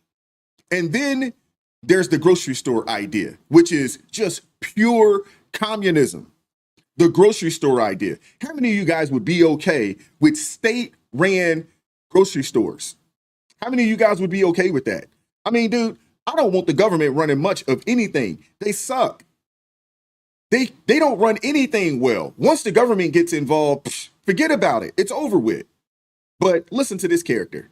And then there's the grocery store idea, which is just pure communism. The grocery store idea. How many of you guys would be okay with state-ran grocery stores? How many of you guys would be okay with that? I mean, dude, I don't want the government running much of anything. They suck. They don't run anything well. Once the government gets involved, forget about it. It's over with. But listen to this character.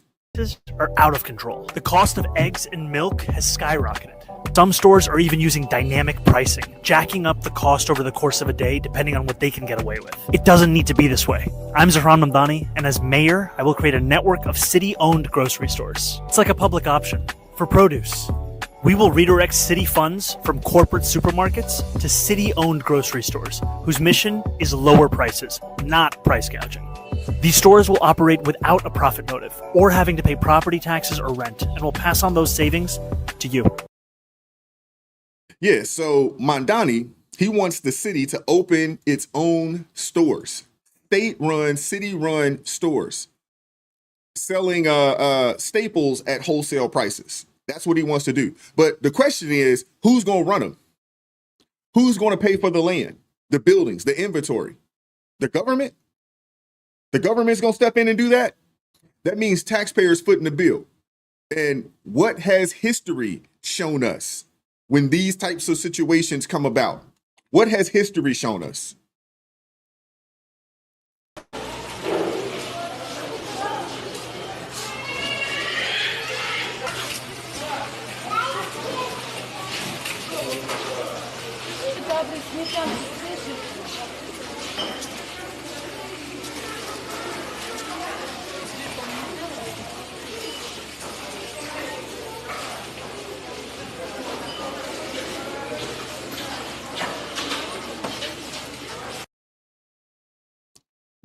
Are out of control. The cost of eggs and milk has skyrocketed. Some stores are even using dynamic pricing, jacking up the cost over the course of a day depending on what they can get away with. It doesn't need to be this way. I'm Zahran Mamdani, and as mayor, I will create a network of city-owned grocery stores. It's like a public option for produce. We will redirect city funds from corporate supermarkets to city-owned grocery stores, whose mission is lower prices, not price gouging. These stores will operate without a profit motive or having to pay property taxes or rent, and will pass on those savings to you.
Yeah, so Mamdani, he wants the city to open its own stores, state-run, city-run stores, selling staples at wholesale prices. That's what he wants to do. But the question is, who's going to run them? Who's going to pay for the land, the buildings, the inventory? The government? The government's going to step in and do that? That means taxpayers footing the bill. And what has history shown us when these types of situations come about? What has history shown us?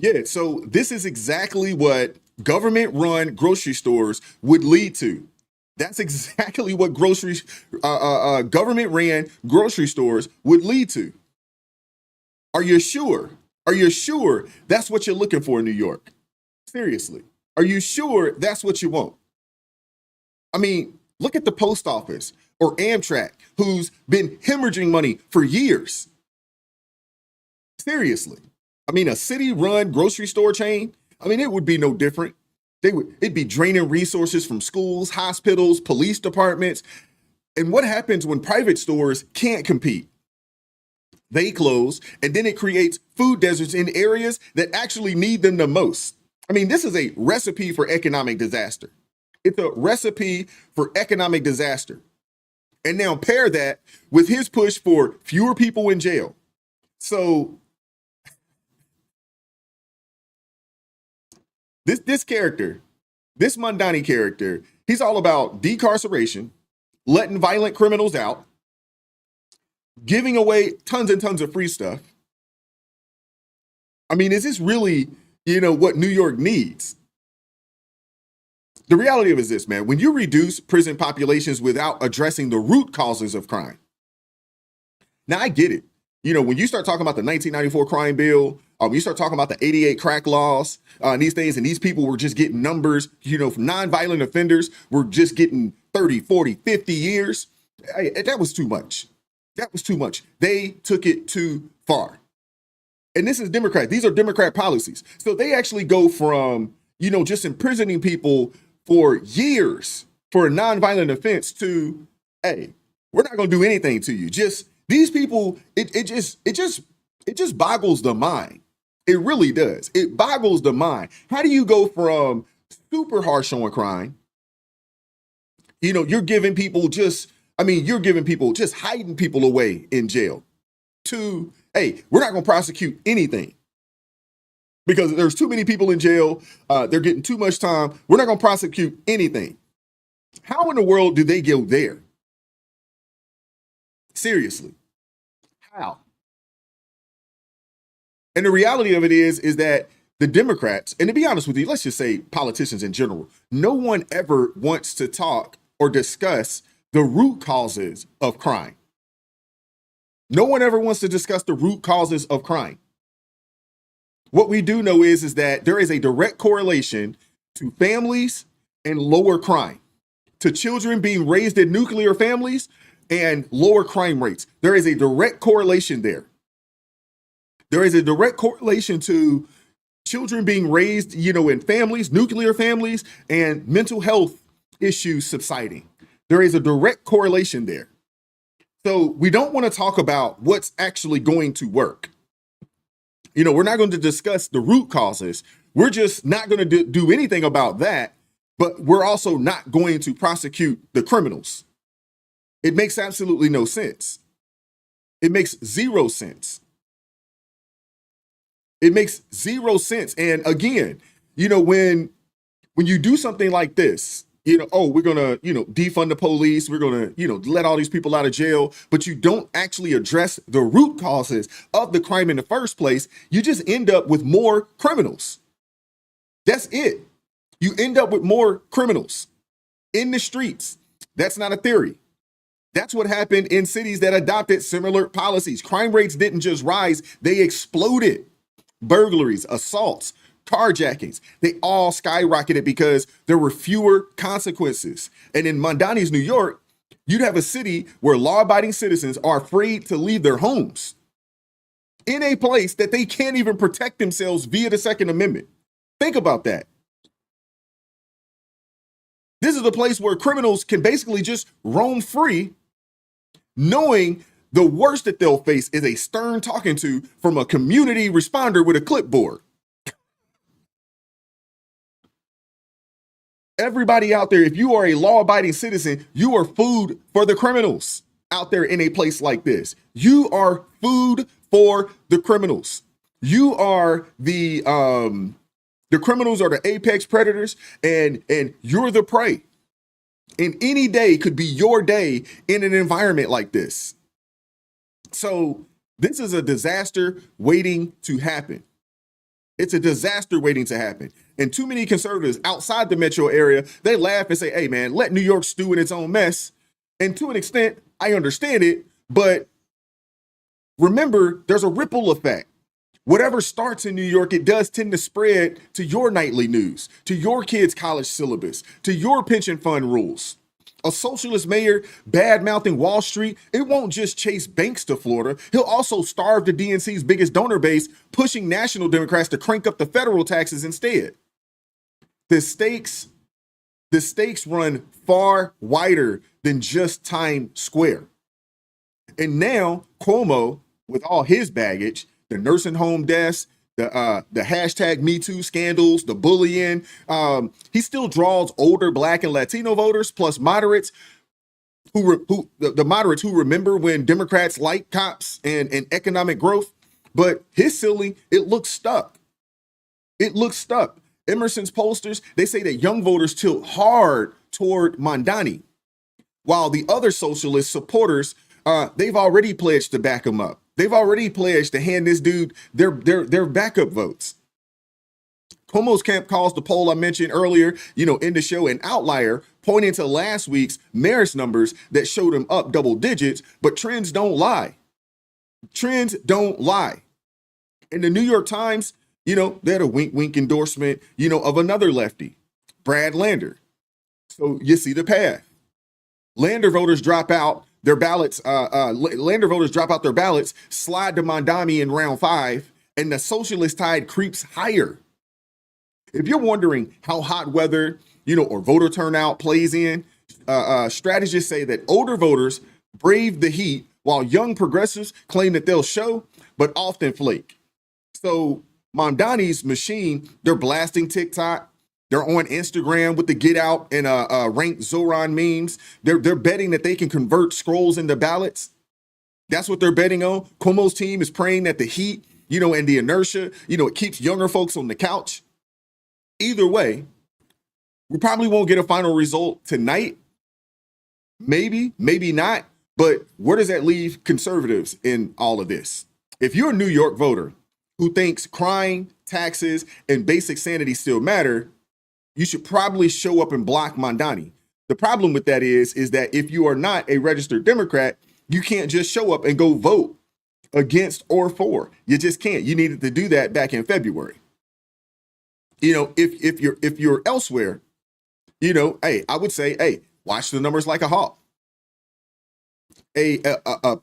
Yeah, so this is exactly what government-run grocery stores would lead to. That's exactly what government-ran grocery stores would lead to. Are you sure? Are you sure that's what you're looking for in New York? Seriously, are you sure that's what you want? I mean, look at the post office or Amtrak, who's been hemorrhaging money for years. Seriously. I mean, a city-run grocery store chain, I mean, it would be no different. It'd be draining resources from schools, hospitals, police departments. And what happens when private stores can't compete? They close, and then it creates food deserts in areas that actually need them the most. I mean, this is a recipe for economic disaster. It's a recipe for economic disaster. And now pair that with his push for fewer people in jail. So this character, this Mamdani character, he's all about decarceration, letting violent criminals out, giving away tons and tons of free stuff. I mean, is this really, what New York needs? The reality of it is this, man. When you reduce prison populations without addressing the root causes of crime. Now, I get it. When you start talking about the 1994 crime bill, you start talking about the 88 crack laws, and these things, and these people were just getting numbers, nonviolent offenders were just getting 30, 40, 50 years. That was too much. That was too much. They took it too far. And this is Democrat. These are Democrat policies. So they actually go from, just imprisoning people for years for a nonviolent offense to, hey, we're not going to do anything to you. Just these people, it just boggles the mind. It really does. It boggles the mind. How do you go from super harsh on crime? You're giving people just hiding people away in jail to, hey, we're not going to prosecute anything because there's too many people in jail. They're getting too much time. We're not going to prosecute anything. How in the world do they go there? Seriously, how? And the reality of it is that the Democrats, and to be honest with you, let's just say politicians in general, no one ever wants to talk or discuss the root causes of crime. No one ever wants to discuss the root causes of crime. What we do know is that there is a direct correlation to families and lower crime, to children being raised in nuclear families and lower crime rates. There is a direct correlation there. There is a direct correlation to children being raised, in families, nuclear families, and mental health issues subsiding. There is a direct correlation there. So we don't want to talk about what's actually going to work. We're not going to discuss the root causes. We're just not going to do anything about that, but we're also not going to prosecute the criminals. It makes absolutely no sense. It makes zero sense. It makes zero sense. And again, when you do something like this, we're going to, defund the police. We're going to, let all these people out of jail. But you don't actually address the root causes of the crime in the first place. You just end up with more criminals. That's it. You end up with more criminals in the streets. That's not a theory. That's what happened in cities that adopted similar policies. Crime rates didn't just rise, they exploded. Burglaries, assaults, carjackings, they all skyrocketed because there were fewer consequences. And in Mondani's New York, you'd have a city where law-abiding citizens are afraid to leave their homes in a place that they can't even protect themselves via the Second Amendment. Think about that. This is a place where criminals can basically just roam free, knowing the worst that they'll face is a stern talking to from a community responder with a clipboard. Everybody out there, if you are a law-abiding citizen, you are food for the criminals out there in a place like this. You are food for the criminals. You are the criminals are the apex predators, and you're the prey. And any day could be your day in an environment like this. So this is a disaster waiting to happen. It's a disaster waiting to happen. And too many conservatives outside the metro area, they laugh and say, hey, man, let New York stew in its own mess. And to an extent, I understand it. But remember, there's a ripple effect. Whatever starts in New York, it does tend to spread to your nightly news, to your kids' college syllabus, to your pension fund rules. A socialist mayor bad-mouthing Wall Street, it won't just chase banks to Florida. He'll also starve the DNC's biggest donor base, pushing national Democrats to crank up the federal taxes instead. The stakes run far wider than just Times Square. And now Cuomo, with all his baggage, the nursing home deaths, the hashtag Me Too scandals, the bullying, he still draws older Black and Latino voters, plus moderates the moderates who remember when Democrats liked cops and economic growth. But his ceiling, it looks stuck. It looks stuck. Emerson's pollsters, they say that young voters tilt hard toward Mondani, while the other socialist supporters, they've already pledged to back him up. They've already pledged to hand this dude their backup votes. Cuomo's camp calls the poll I mentioned earlier, in the show, an outlier, pointing to last week's Marist numbers that showed him up double digits, but trends don't lie. Trends don't lie. In the New York Times, they had a wink endorsement, of another lefty, Brad Lander. So you see the path. Lander voters drop out their ballots. Lander voters drop out their ballots, slide to Mondani in round 5, and the socialist tide creeps higher. If you're wondering how hot weather, or voter turnout plays in, strategists say that older voters brave the heat while young progressives claim that they'll show, but often flake. So Mamdani's machine, they're blasting TikTok. They're on Instagram with the get out and ranked Zoran memes. They're betting that they can convert scrolls into ballots. That's what they're betting on. Cuomo's team is praying that the heat, and the inertia, it keeps younger folks on the couch. Either way, we probably won't get a final result tonight. Maybe, maybe not. But where does that leave conservatives in all of this? If you're a New York voter who thinks crime, taxes, and basic sanity still matter, you should probably show up and block Mamdani. The problem with that is that if you are not a registered Democrat, you can't just show up and go vote against or for. You just can't. You needed to do that back in February. If you're elsewhere, hey, I would say, hey, watch the numbers like a hawk. A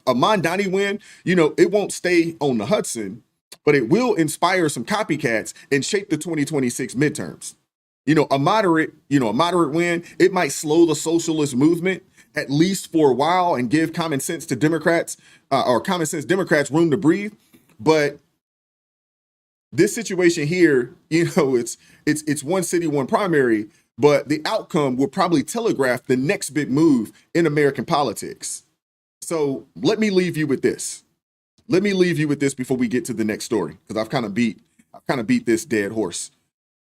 Mamdani win, it won't stay on the Hudson, but it will inspire some copycats and shape the 2026 midterms. A moderate win, it might slow the socialist movement at least for a while and give common sense Democrats room to breathe. But this situation here, it's one city, one primary, but the outcome will probably telegraph the next big move in American politics. So let me leave you with this. Let me leave you with this before we get to the next story, because I've kind of beat this dead horse.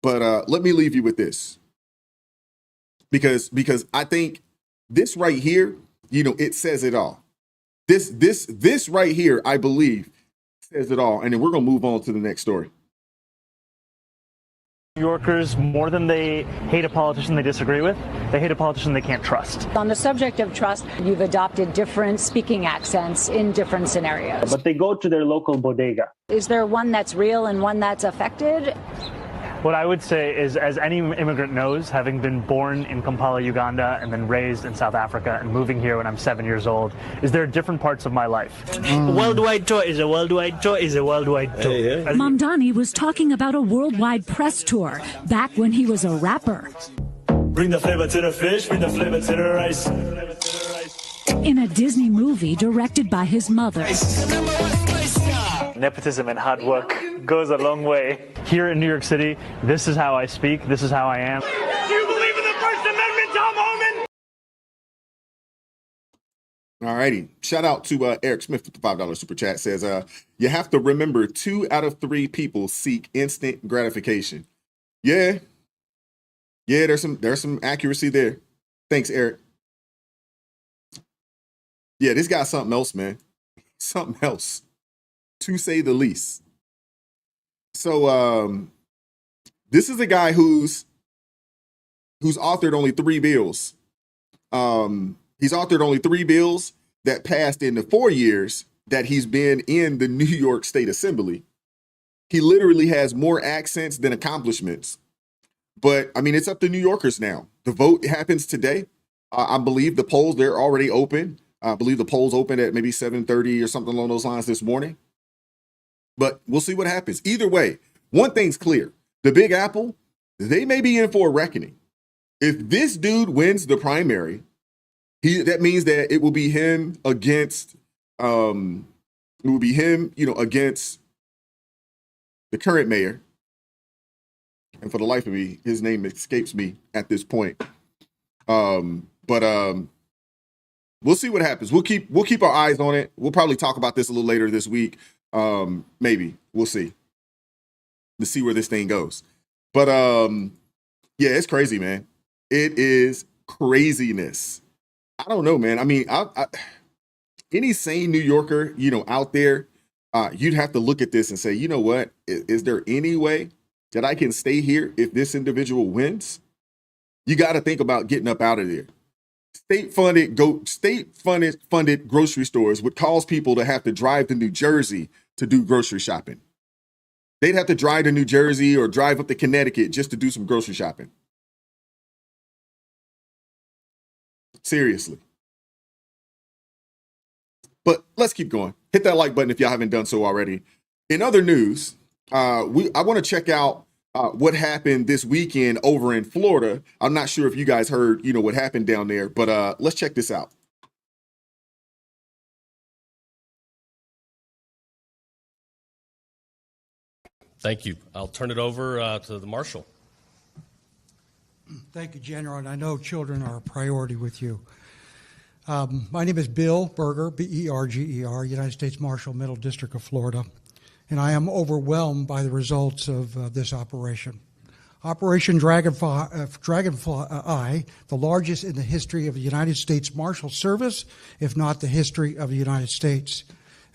But let me leave you with this, because I think this right here, it says it all. This right here, I believe, says it all. And then we're gonna move on to the next story.
New Yorkers, more than they hate a politician they disagree with, they hate a politician they can't trust.
On the subject of trust, you've adopted different speaking accents in different scenarios.
But they go to their local bodega.
Is there one that's real and one that's affected?
What I would say is, as any immigrant knows, having been born in Kampala, Uganda, and then raised in South Africa and moving here when I'm 7 years old, is there are different parts of my life.
Worldwide tour is a worldwide tour is a worldwide tour.
Mamdani was talking about a worldwide press tour back when he was a rapper.
Bring the flavor to the fish, bring the flavor to the rice.
In a Disney movie directed by his mother.
Nepotism and hard work goes a long way. Here in New York City, this is how I speak, this is how I am.
Do you believe in the First Amendment, Tom Homan?
All righty. Shout out to Eric Smith with the $5 super chat. Says, you have to remember 2 out of 3 people seek instant gratification. Yeah, there's some accuracy there. Thanks, Eric. Yeah, this guy's something else, man. Something else, to say the least. So this is a guy who's authored only 3 bills. He's authored only 3 bills that passed in the 4 years that he's been in the New York State Assembly. He literally has more accents than accomplishments. But I mean, it's up to New Yorkers now. The vote happens today. I believe the polls, they're already open. I believe the polls opened at maybe 7:30 or something along those lines this morning. But we'll see what happens. Either way, one thing's clear. The Big Apple, they may be in for a reckoning. If this dude wins the primary, that means that it will be him against against the current mayor. And for the life of me, his name escapes me at this point. But we'll see what happens. We'll keep our eyes on it. We'll probably talk about this a little later this week. Maybe we'll see. Let's see where this thing goes. But yeah, it's crazy, man. It is craziness. I don't know, man. I mean, any sane New Yorker, out there, you'd have to look at this and say, you know what? Is there any way that I can stay here if this individual wins? You got to think about getting up out of there. State-funded grocery stores would cause people to have to drive to New Jersey to do grocery shopping. They'd have to drive to New Jersey or drive up to Connecticut just to do some grocery shopping. Seriously. But let's keep going. Hit that like button if y'all haven't done so already. In other news, I want to check out what happened this weekend over in Florida. I'm not sure if you guys heard, what happened down there, but let's check this out.
Thank you. I'll turn it over to the Marshal.
Thank you, General, and I know children are a priority with you. My name is Bill Berger, B-E-R-G-E-R, United States Marshal, Middle District of Florida, and I am overwhelmed by the results of this operation. Operation Dragonfly, the largest in the history of the United States Marshal Service, if not the history of the United States.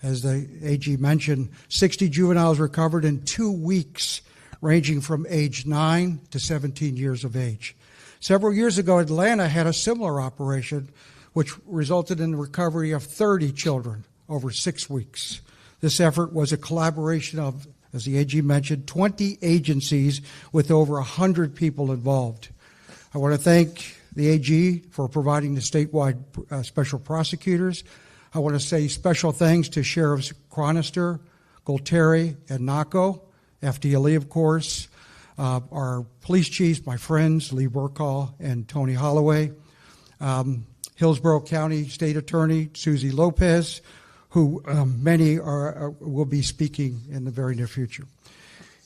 As the AG mentioned, 60 juveniles recovered in 2 weeks, ranging from age 9 to 17 years of age. Several years ago, Atlanta had a similar operation, which resulted in the recovery of 30 children over 6 weeks. This effort was a collaboration of, as the AG mentioned, 20 agencies with over 100 people involved. I want to thank the AG for providing the statewide special prosecutors. I want to say special thanks to Sheriffs Chronister, Golteri, and Naco, FDLE, of course, our police chiefs, my friends, Lee Burkall and Tony Holloway, Hillsborough County State Attorney, Susie Lopez, who many will be speaking in the very near future.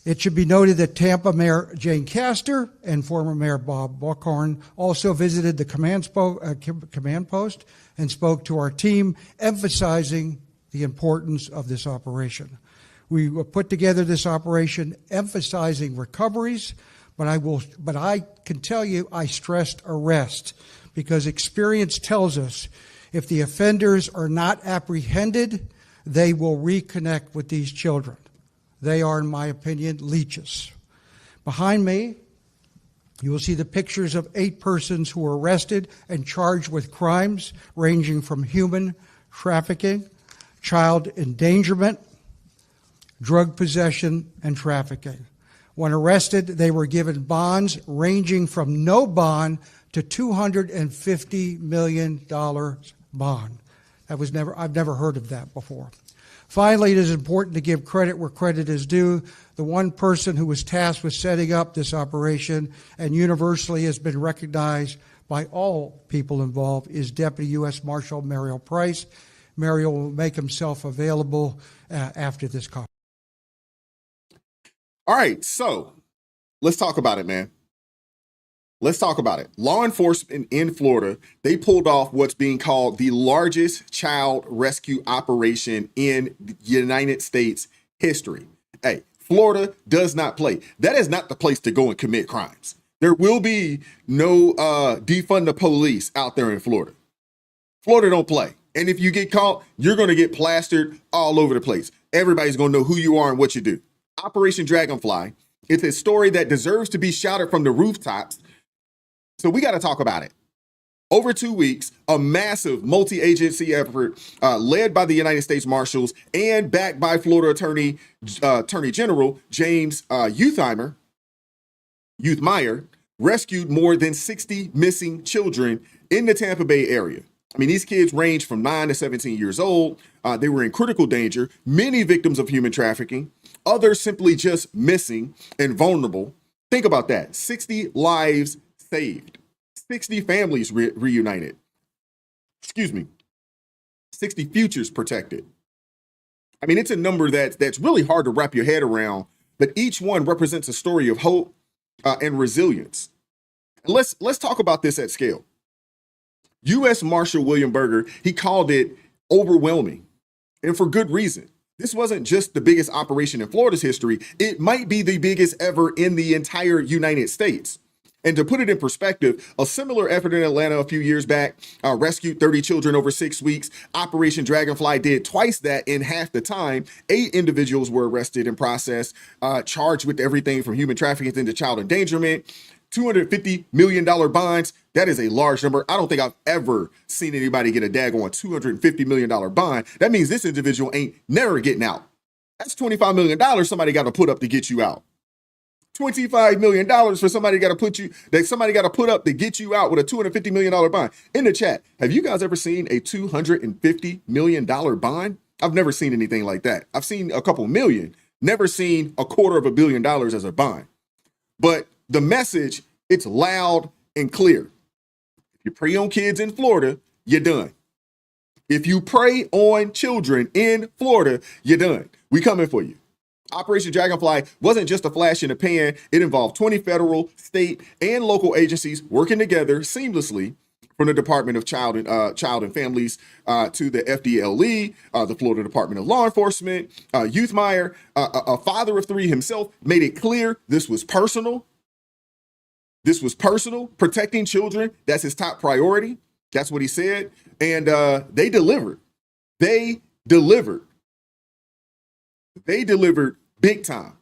It should be noted that Tampa Mayor Jane Castor and former Mayor Bob Buckhorn also visited the command post and spoke to our team, emphasizing the importance of this operation. We put together this operation emphasizing recoveries, but I can tell you I stressed arrest because experience tells us if the offenders are not apprehended, they will reconnect with these children. They are, in my opinion, leeches. Behind me, you will see the pictures of 8 persons who were arrested and charged with crimes ranging from human trafficking, child endangerment, drug possession, and trafficking. When arrested, they were given bonds ranging from no bond to $250 million bond. I've never heard of that before. Finally, it is important to give credit where credit is due. The one person who was tasked with setting up this operation and universally has been recognized by all people involved is Deputy U.S. Marshal Mario Price. Mario will make himself available after this conference.
All right, so let's talk about it, man. Let's talk about it. Law enforcement in Florida, they pulled off what's being called the largest child rescue operation in the United States history. Hey, Florida does not play. That is not the place to go and commit crimes. There will be no defund the police out there in Florida. Florida don't play. And if you get caught, you're going to get plastered all over the place. Everybody's going to know who you are and what you do. Operation Dragonfly, it's a story that deserves to be shouted from the rooftops. So we got to talk about it. Over 2 weeks, a massive multi-agency effort led by the United States Marshals and backed by Florida Attorney General James Youthmeyer rescued more than 60 missing children in the Tampa Bay area. I mean, these kids range from 9 to 17 years old. They were in critical danger, many victims of human trafficking, others simply just missing and vulnerable. Think about that, 60 lives saved, 60 families reunited, 60 futures protected. I mean, it's a number that's really hard to wrap your head around, but each one represents a story of hope and resilience. And let's talk about this at scale. U.S. Marshal William Berger, he called it overwhelming, and for good reason. This wasn't just the biggest operation in Florida's history. It might be the biggest ever in the entire United States. And to put it in perspective, a similar effort in Atlanta a few years back rescued 30 children over 6 weeks. Operation Dragonfly did twice that in half the time. 8 individuals were arrested and processed, charged with everything from human trafficking to child endangerment. $250 million bonds. That is a large number. I don't think I've ever seen anybody get a daggone $250 million bond. That means this individual ain't never getting out. That's $25 million somebody got to put up to get you out. $25 million for somebody got to put up to get you out with a $250 million bond. In the chat, have you guys ever seen a $250 million bond? I've never seen anything like that. I've seen a couple million, never seen $250 million as a bond. But the message, it's loud and clear. If you prey on kids in Florida, you're done. If you prey on children in Florida, you're done. We coming for you. Operation Dragonfly wasn't just a flash in the pan. It involved 20 federal, state, and local agencies working together seamlessly, from the Department of Child and Families to the FDLE, the Florida Department of Law Enforcement, Youth Meyer, a father of 3 himself, made it clear this was personal. This was personal. Protecting children, that's his top priority. That's what he said. And they delivered. They delivered. They delivered big time.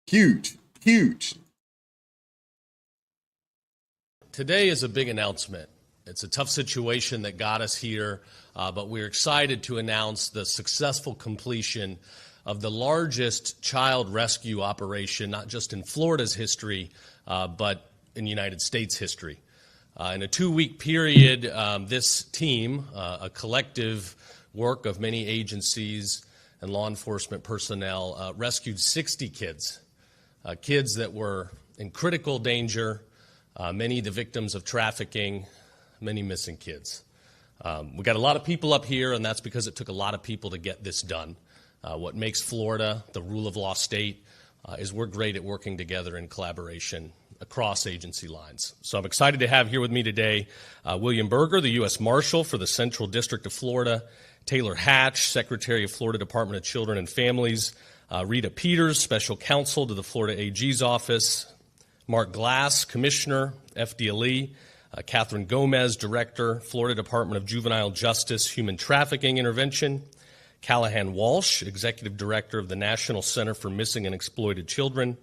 Huge, huge.
Today is a big announcement. It's a tough situation that got us here, but we're excited to announce the successful completion of the largest child rescue operation, not just in Florida's history, but in United States history. In a 2-week period, this team, a collective work of many agencies and law enforcement personnel, rescued 60 kids, kids that were in critical danger, many the victims of trafficking, many missing kids. We got a lot of people up here, and that's because it took a lot of people to get this done. What makes Florida the rule of law state is we're great at working together in collaboration across agency lines. So I'm excited to have here with me today William Berger, the U.S. Marshal for the Central District of Florida, Taylor Hatch, Secretary of Florida Department of Children and Families, Rita Peters, Special Counsel to the Florida AG's Office, Mark Glass, Commissioner, FDLE, Catherine Gomez, Director, Florida Department of Juvenile Justice, Human Trafficking Intervention, Callahan Walsh, Executive Director of the National Center for Missing and Exploited Children,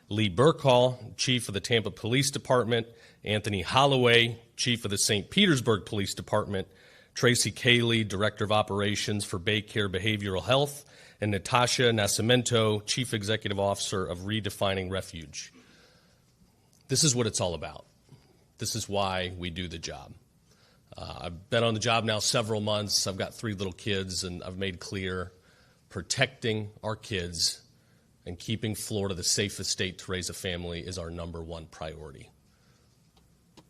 Lee Burkhall, Chief of the Tampa Police Department, Anthony Holloway, Chief of the St. Petersburg Police Department, Tracy Cayley, Director of Operations for Baycare Behavioral Health, and Natasha Nascimento, Chief Executive Officer of Redefining Refuge. This is what it's all about. This is why we do the job. I've been on the job now several months. I've got 3 little kids, and I've made clear protecting our kids and keeping Florida the safest state to raise a family is our #1 priority.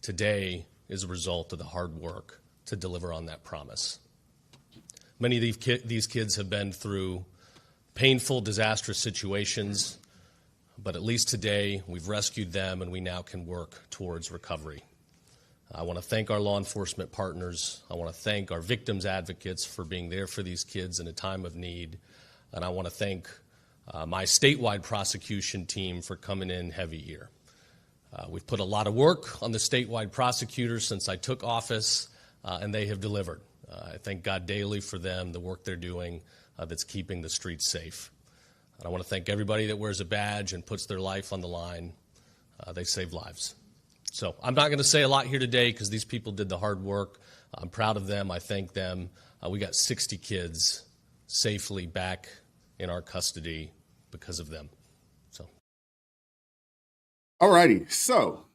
Today is a result of the hard work to deliver on that promise. Many of these kids have been through painful, disastrous situations, but at least today we've rescued them and we now can work towards recovery. I want to thank our law enforcement partners. I want to thank our victims advocates for being there for these kids in a time of need. And I want to thank my statewide prosecution team for coming in heavy here. We've put a lot of work on the statewide prosecutors since I took office, and they have delivered. I thank God daily for them, the work they're doing that's keeping the streets safe. And I want to thank everybody that wears a badge and puts their life on the line. They save lives. So I'm not going to say a lot here today because these people did the hard work. I'm proud of them. I thank them. We got 60 kids safely back in our custody because of them. So.
All righty. So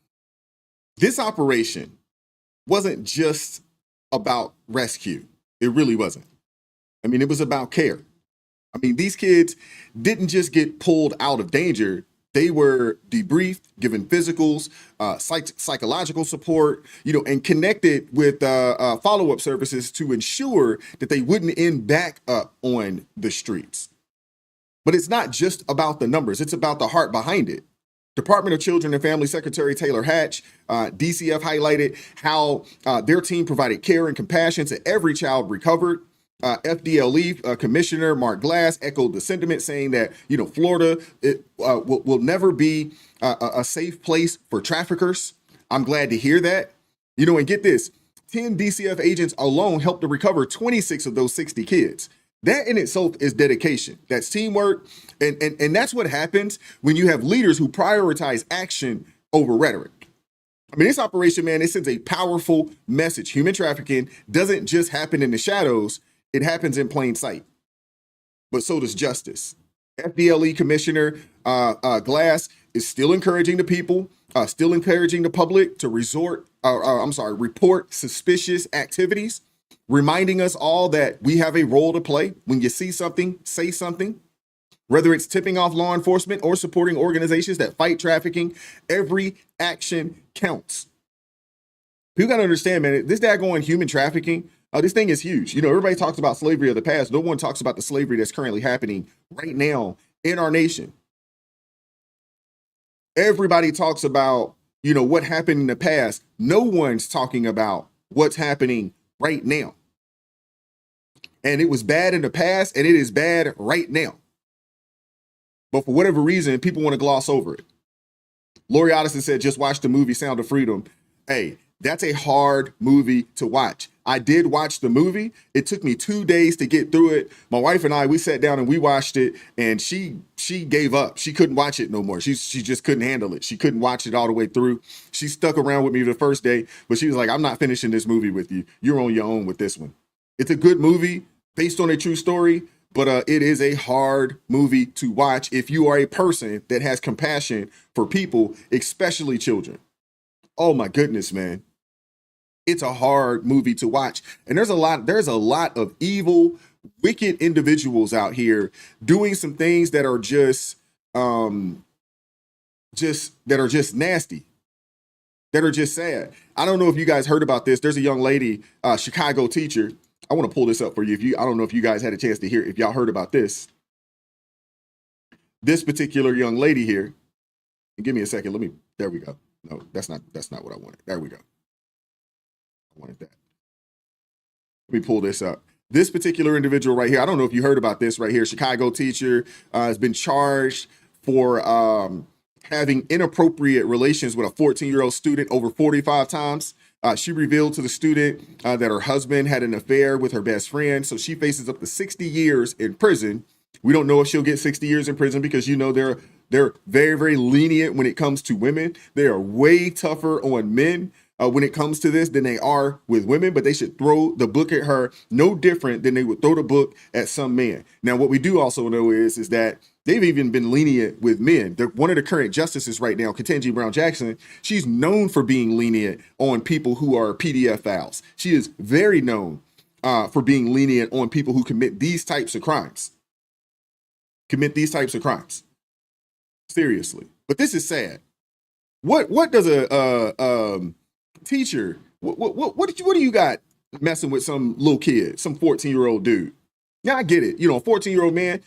this operation wasn't just about rescue. It really wasn't. I mean, it was about care. I mean, these kids didn't just get pulled out of danger. They were debriefed, given physicals, psychological support, and connected with follow-up services to ensure that they wouldn't end back up on the streets. But it's not just about the numbers. It's about the heart behind it. Department of Children and Family Secretary Taylor Hatch, DCF, highlighted how their team provided care and compassion to every child recovered. FDLE Commissioner Mark Glass echoed the sentiment, saying that, Florida will never be a safe place for traffickers. I'm glad to hear that. And get this, 10 DCF agents alone helped to recover 26 of those 60 kids. That in itself is dedication. That's teamwork. And that's what happens when you have leaders who prioritize action over rhetoric. I mean, this operation, man, it sends a powerful message. Human trafficking doesn't just happen in the shadows. It happens in plain sight. But so does justice. FDLE Commissioner Glass is still encouraging the people, still encouraging the public to report suspicious activities, reminding us all that we have a role to play. When you see something, say something. Whether it's tipping off law enforcement or supporting organizations that fight trafficking, every action counts. People got to understand, man, this daggone human trafficking, this thing is huge. You know, everybody talks about slavery of the past. No one talks about the slavery that's currently happening right now in our nation. Everybody talks about, you know, what happened in the past. No one's talking about what's happening right now. And it was bad in the past, and it is bad right now. But for whatever reason, people want to gloss over it. Lori Otteson said, just watch the movie Sound of Freedom. Hey, that's a hard movie to watch. I did watch the movie. It took me 2 days to get through it. My wife and I, we sat down and we watched it, and she gave up. She couldn't watch it no more. She just couldn't handle it. She couldn't watch it all the way through. She stuck around with me the first day, but she was like, I'm not finishing this movie with you. You're on your own with this one. It's a good movie based on a true story, but it is a hard movie to watch if you are a person that has compassion for people, especially children. Oh my goodness, man. It's a hard movie to watch. And there's a lot of evil, wicked individuals out here doing some things that are just nasty, that are just sad. I don't know if you guys heard about this. There's a young lady, Chicago teacher. I want to pull this up for you. I don't know if you guys had a chance to hear, if y'all heard about this. This particular young lady here. Give me a second. There we go. No, that's not what I wanted. There we go. I wanted that. Let me pull this up. This particular individual right here, I don't know if you heard about this right here. Chicago teacher has been charged for having inappropriate relations with a 14-year-old student over 45 times. She revealed to the student that her husband had an affair with her best friend. So she faces up to 60 years in prison. We don't know if she'll get 60 years in prison because, you know, they're very, very lenient when it comes to women. They are way tougher on men when it comes to this than they are with women, but they should throw the book at her no different than they would throw the book at some man. Now, what we do also know is that they've even been lenient with men. One of the current justices right now, Ketanji Brown Jackson, she's known for being lenient on people who are PDF files. She is very known for being lenient on people who commit these types of crimes. Seriously. But this is sad. What does a teacher, what do you got messing with some little kid, some 14-year-old dude? Yeah, I get it. You know, a 14-year-old man,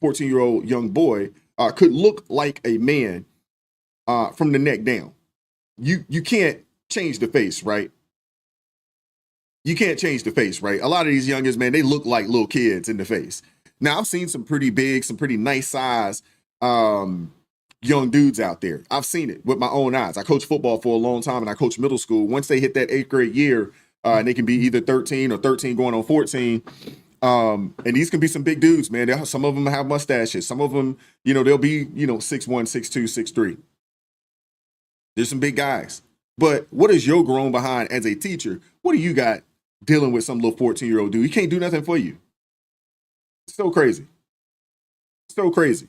14-year-old young boy could look like a man from the neck down. You can't change the face, right? You can't change the face, right? A lot of these youngest, man, they look like little kids in the face. Now, I've seen some pretty big, some pretty nice size young dudes out there. I've seen it with my own eyes. I coached football for a long time, and I coached middle school. Once they hit that 8th grade year, and they can be either 13 or 13 going on 14, and these can be some big dudes, man. Some of them have mustaches. Some of them, you know, they'll be, you know, 6'1", 6'2", 6'3". There's some big guys. But what is your grown behind as a teacher? What do you got dealing with some little 14-year-old dude? He can't do nothing for you. So crazy. So crazy.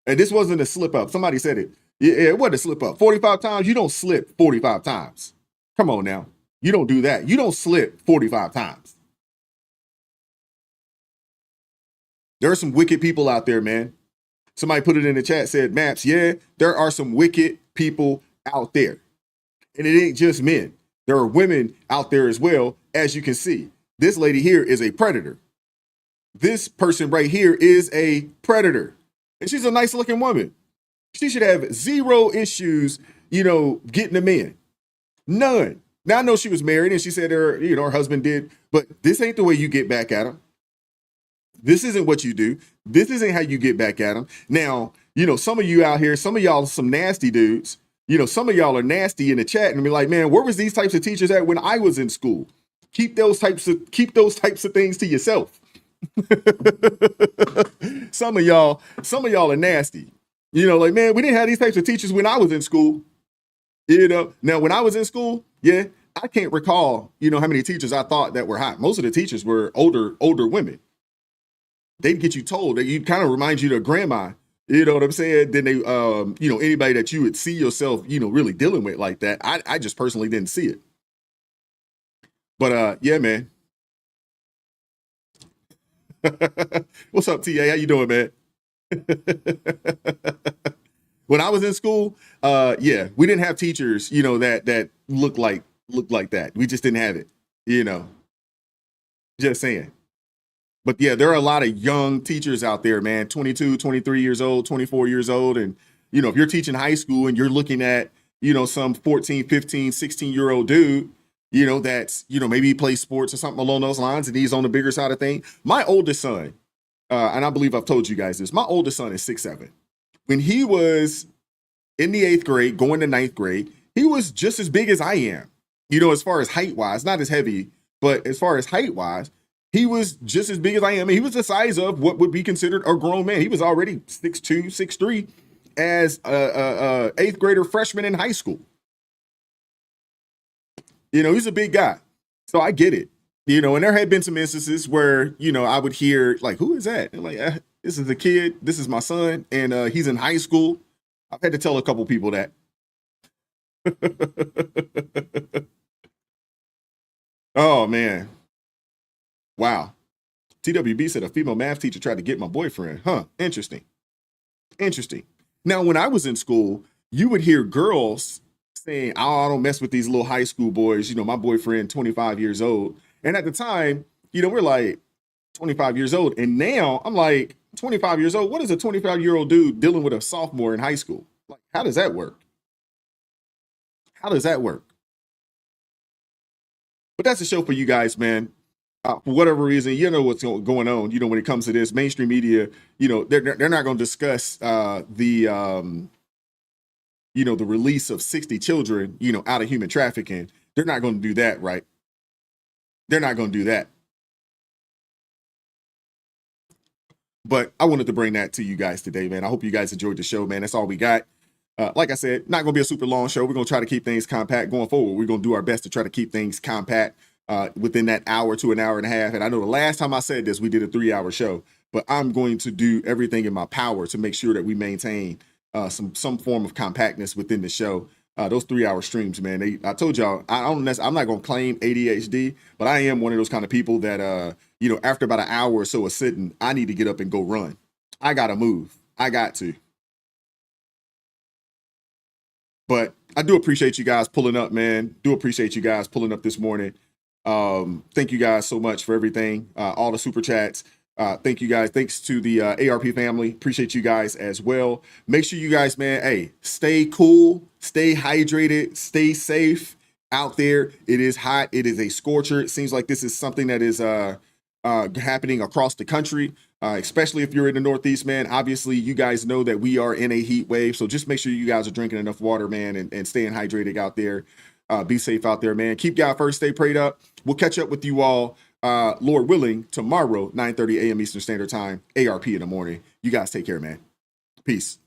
And this wasn't a slip up. Somebody said it. Yeah, it wasn't a slip up. 45 times, you don't slip 45 times. Come on now. You don't do that. You don't slip 45 times. There are some wicked people out there, man. Somebody put it in the chat, said, Maps, yeah, there are some wicked people out there. And it ain't just men. There are women out there as well, as you can see. This lady here is a predator. This person right here is a predator. And she's a nice looking woman. She should have zero issues, you know, getting them in. None. Now, I know she was married and she said her husband did, but this ain't the way you get back at him. This isn't what you do. This isn't how you get back at them. Now, you know, some of you out here, some of y'all, some nasty dudes, you know, some of y'all are nasty in the chat and be like, man, where was these types of teachers at when I was in school? Keep those types of things to yourself. Some of y'all are nasty. You know, like, man, we didn't have these types of teachers when I was in school. You know, now when I was in school, yeah, I can't recall, you know, how many teachers I thought that were hot. Most of the teachers were older women. They'd get you told that you kind of remind you of grandma. You know what I'm saying? Then they, you know, anybody that you would see yourself, you know, really dealing with like that. I just personally didn't see it. But yeah, man. What's up, TA? How you doing, man? When I was in school, yeah, we didn't have teachers, that looked like that. We just didn't have it, Just saying. But yeah, there are a lot of young teachers out there, man, 22, 23 years old, 24 years old. And, if you're teaching high school and you're looking at, some 14, 15, 16-year-old dude, that's, maybe he plays sports or something along those lines and he's on the bigger side of things. My oldest son, and I believe I've told you guys this, my oldest son is 6'7". When he was in the 8th grade, going to 9th grade, he was just as big as I am, as far as height-wise, not as heavy, but as far as height-wise, he was just as big as I am. He was the size of what would be considered a grown man. He was already 6'2", 6'3", as a 8th grader freshman in high school. He's a big guy. So I get it. And there had been some instances where, I would hear, like, who is that? And like, this is a kid. This is my son. And he's in high school. I've had to tell a couple people that. Oh, man. Wow. TWB said a female math teacher tried to get my boyfriend. Huh. Interesting. Now, when I was in school, you would hear girls saying, oh, I don't mess with these little high school boys. My boyfriend, 25 years old. And at the time, we're like 25 years old. And now I'm like 25 years old. What is a 25-year-old dude dealing with a sophomore in high school? Like, how does that work? But that's a show for you guys, man. For whatever reason, what's going on, when it comes to this mainstream media, they're not going to discuss the release of 60 children, out of human trafficking. They're not going to do that, right? They're not going to do that. But I wanted to bring that to you guys today, man. I hope you guys enjoyed the show, man. That's all we got. Like I said, not going to be a super long show. We're going to try to keep things compact going forward. We're going to do our best to try to keep things compact within that hour to an hour and a half. And I know the last time I said this, we did a 3-hour show, but I'm going to do everything in my power to make sure that we maintain some form of compactness within the show. Those 3-hour streams, man, I told y'all, I'm not going to claim ADHD, but I am one of those kind of people that, after about an hour or so of sitting, I need to get up and go run. I got to move. I got to. But I do appreciate you guys pulling up, man. Do appreciate you guys pulling up this morning. Thank you guys so much for everything. All the super chats. Thank you guys. Thanks to the ARP family. Appreciate you guys as well. Make sure you guys, man, hey, stay cool, stay hydrated, stay safe out there. It is hot. It is a scorcher. It seems like this is something that is happening across the country, especially if you're in the Northeast, man. Obviously, you guys know that we are in a heat wave. So just make sure you guys are drinking enough water, man, and staying hydrated out there. Be safe out there, man. Keep God first. Stay prayed up. We'll catch up with you all, Lord willing, tomorrow, 9:30 a.m. Eastern Standard Time, ARP in the morning. You guys take care, man. Peace.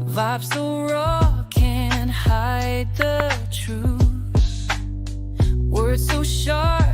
Vibes so raw, can't hide the truth. Words so sharp.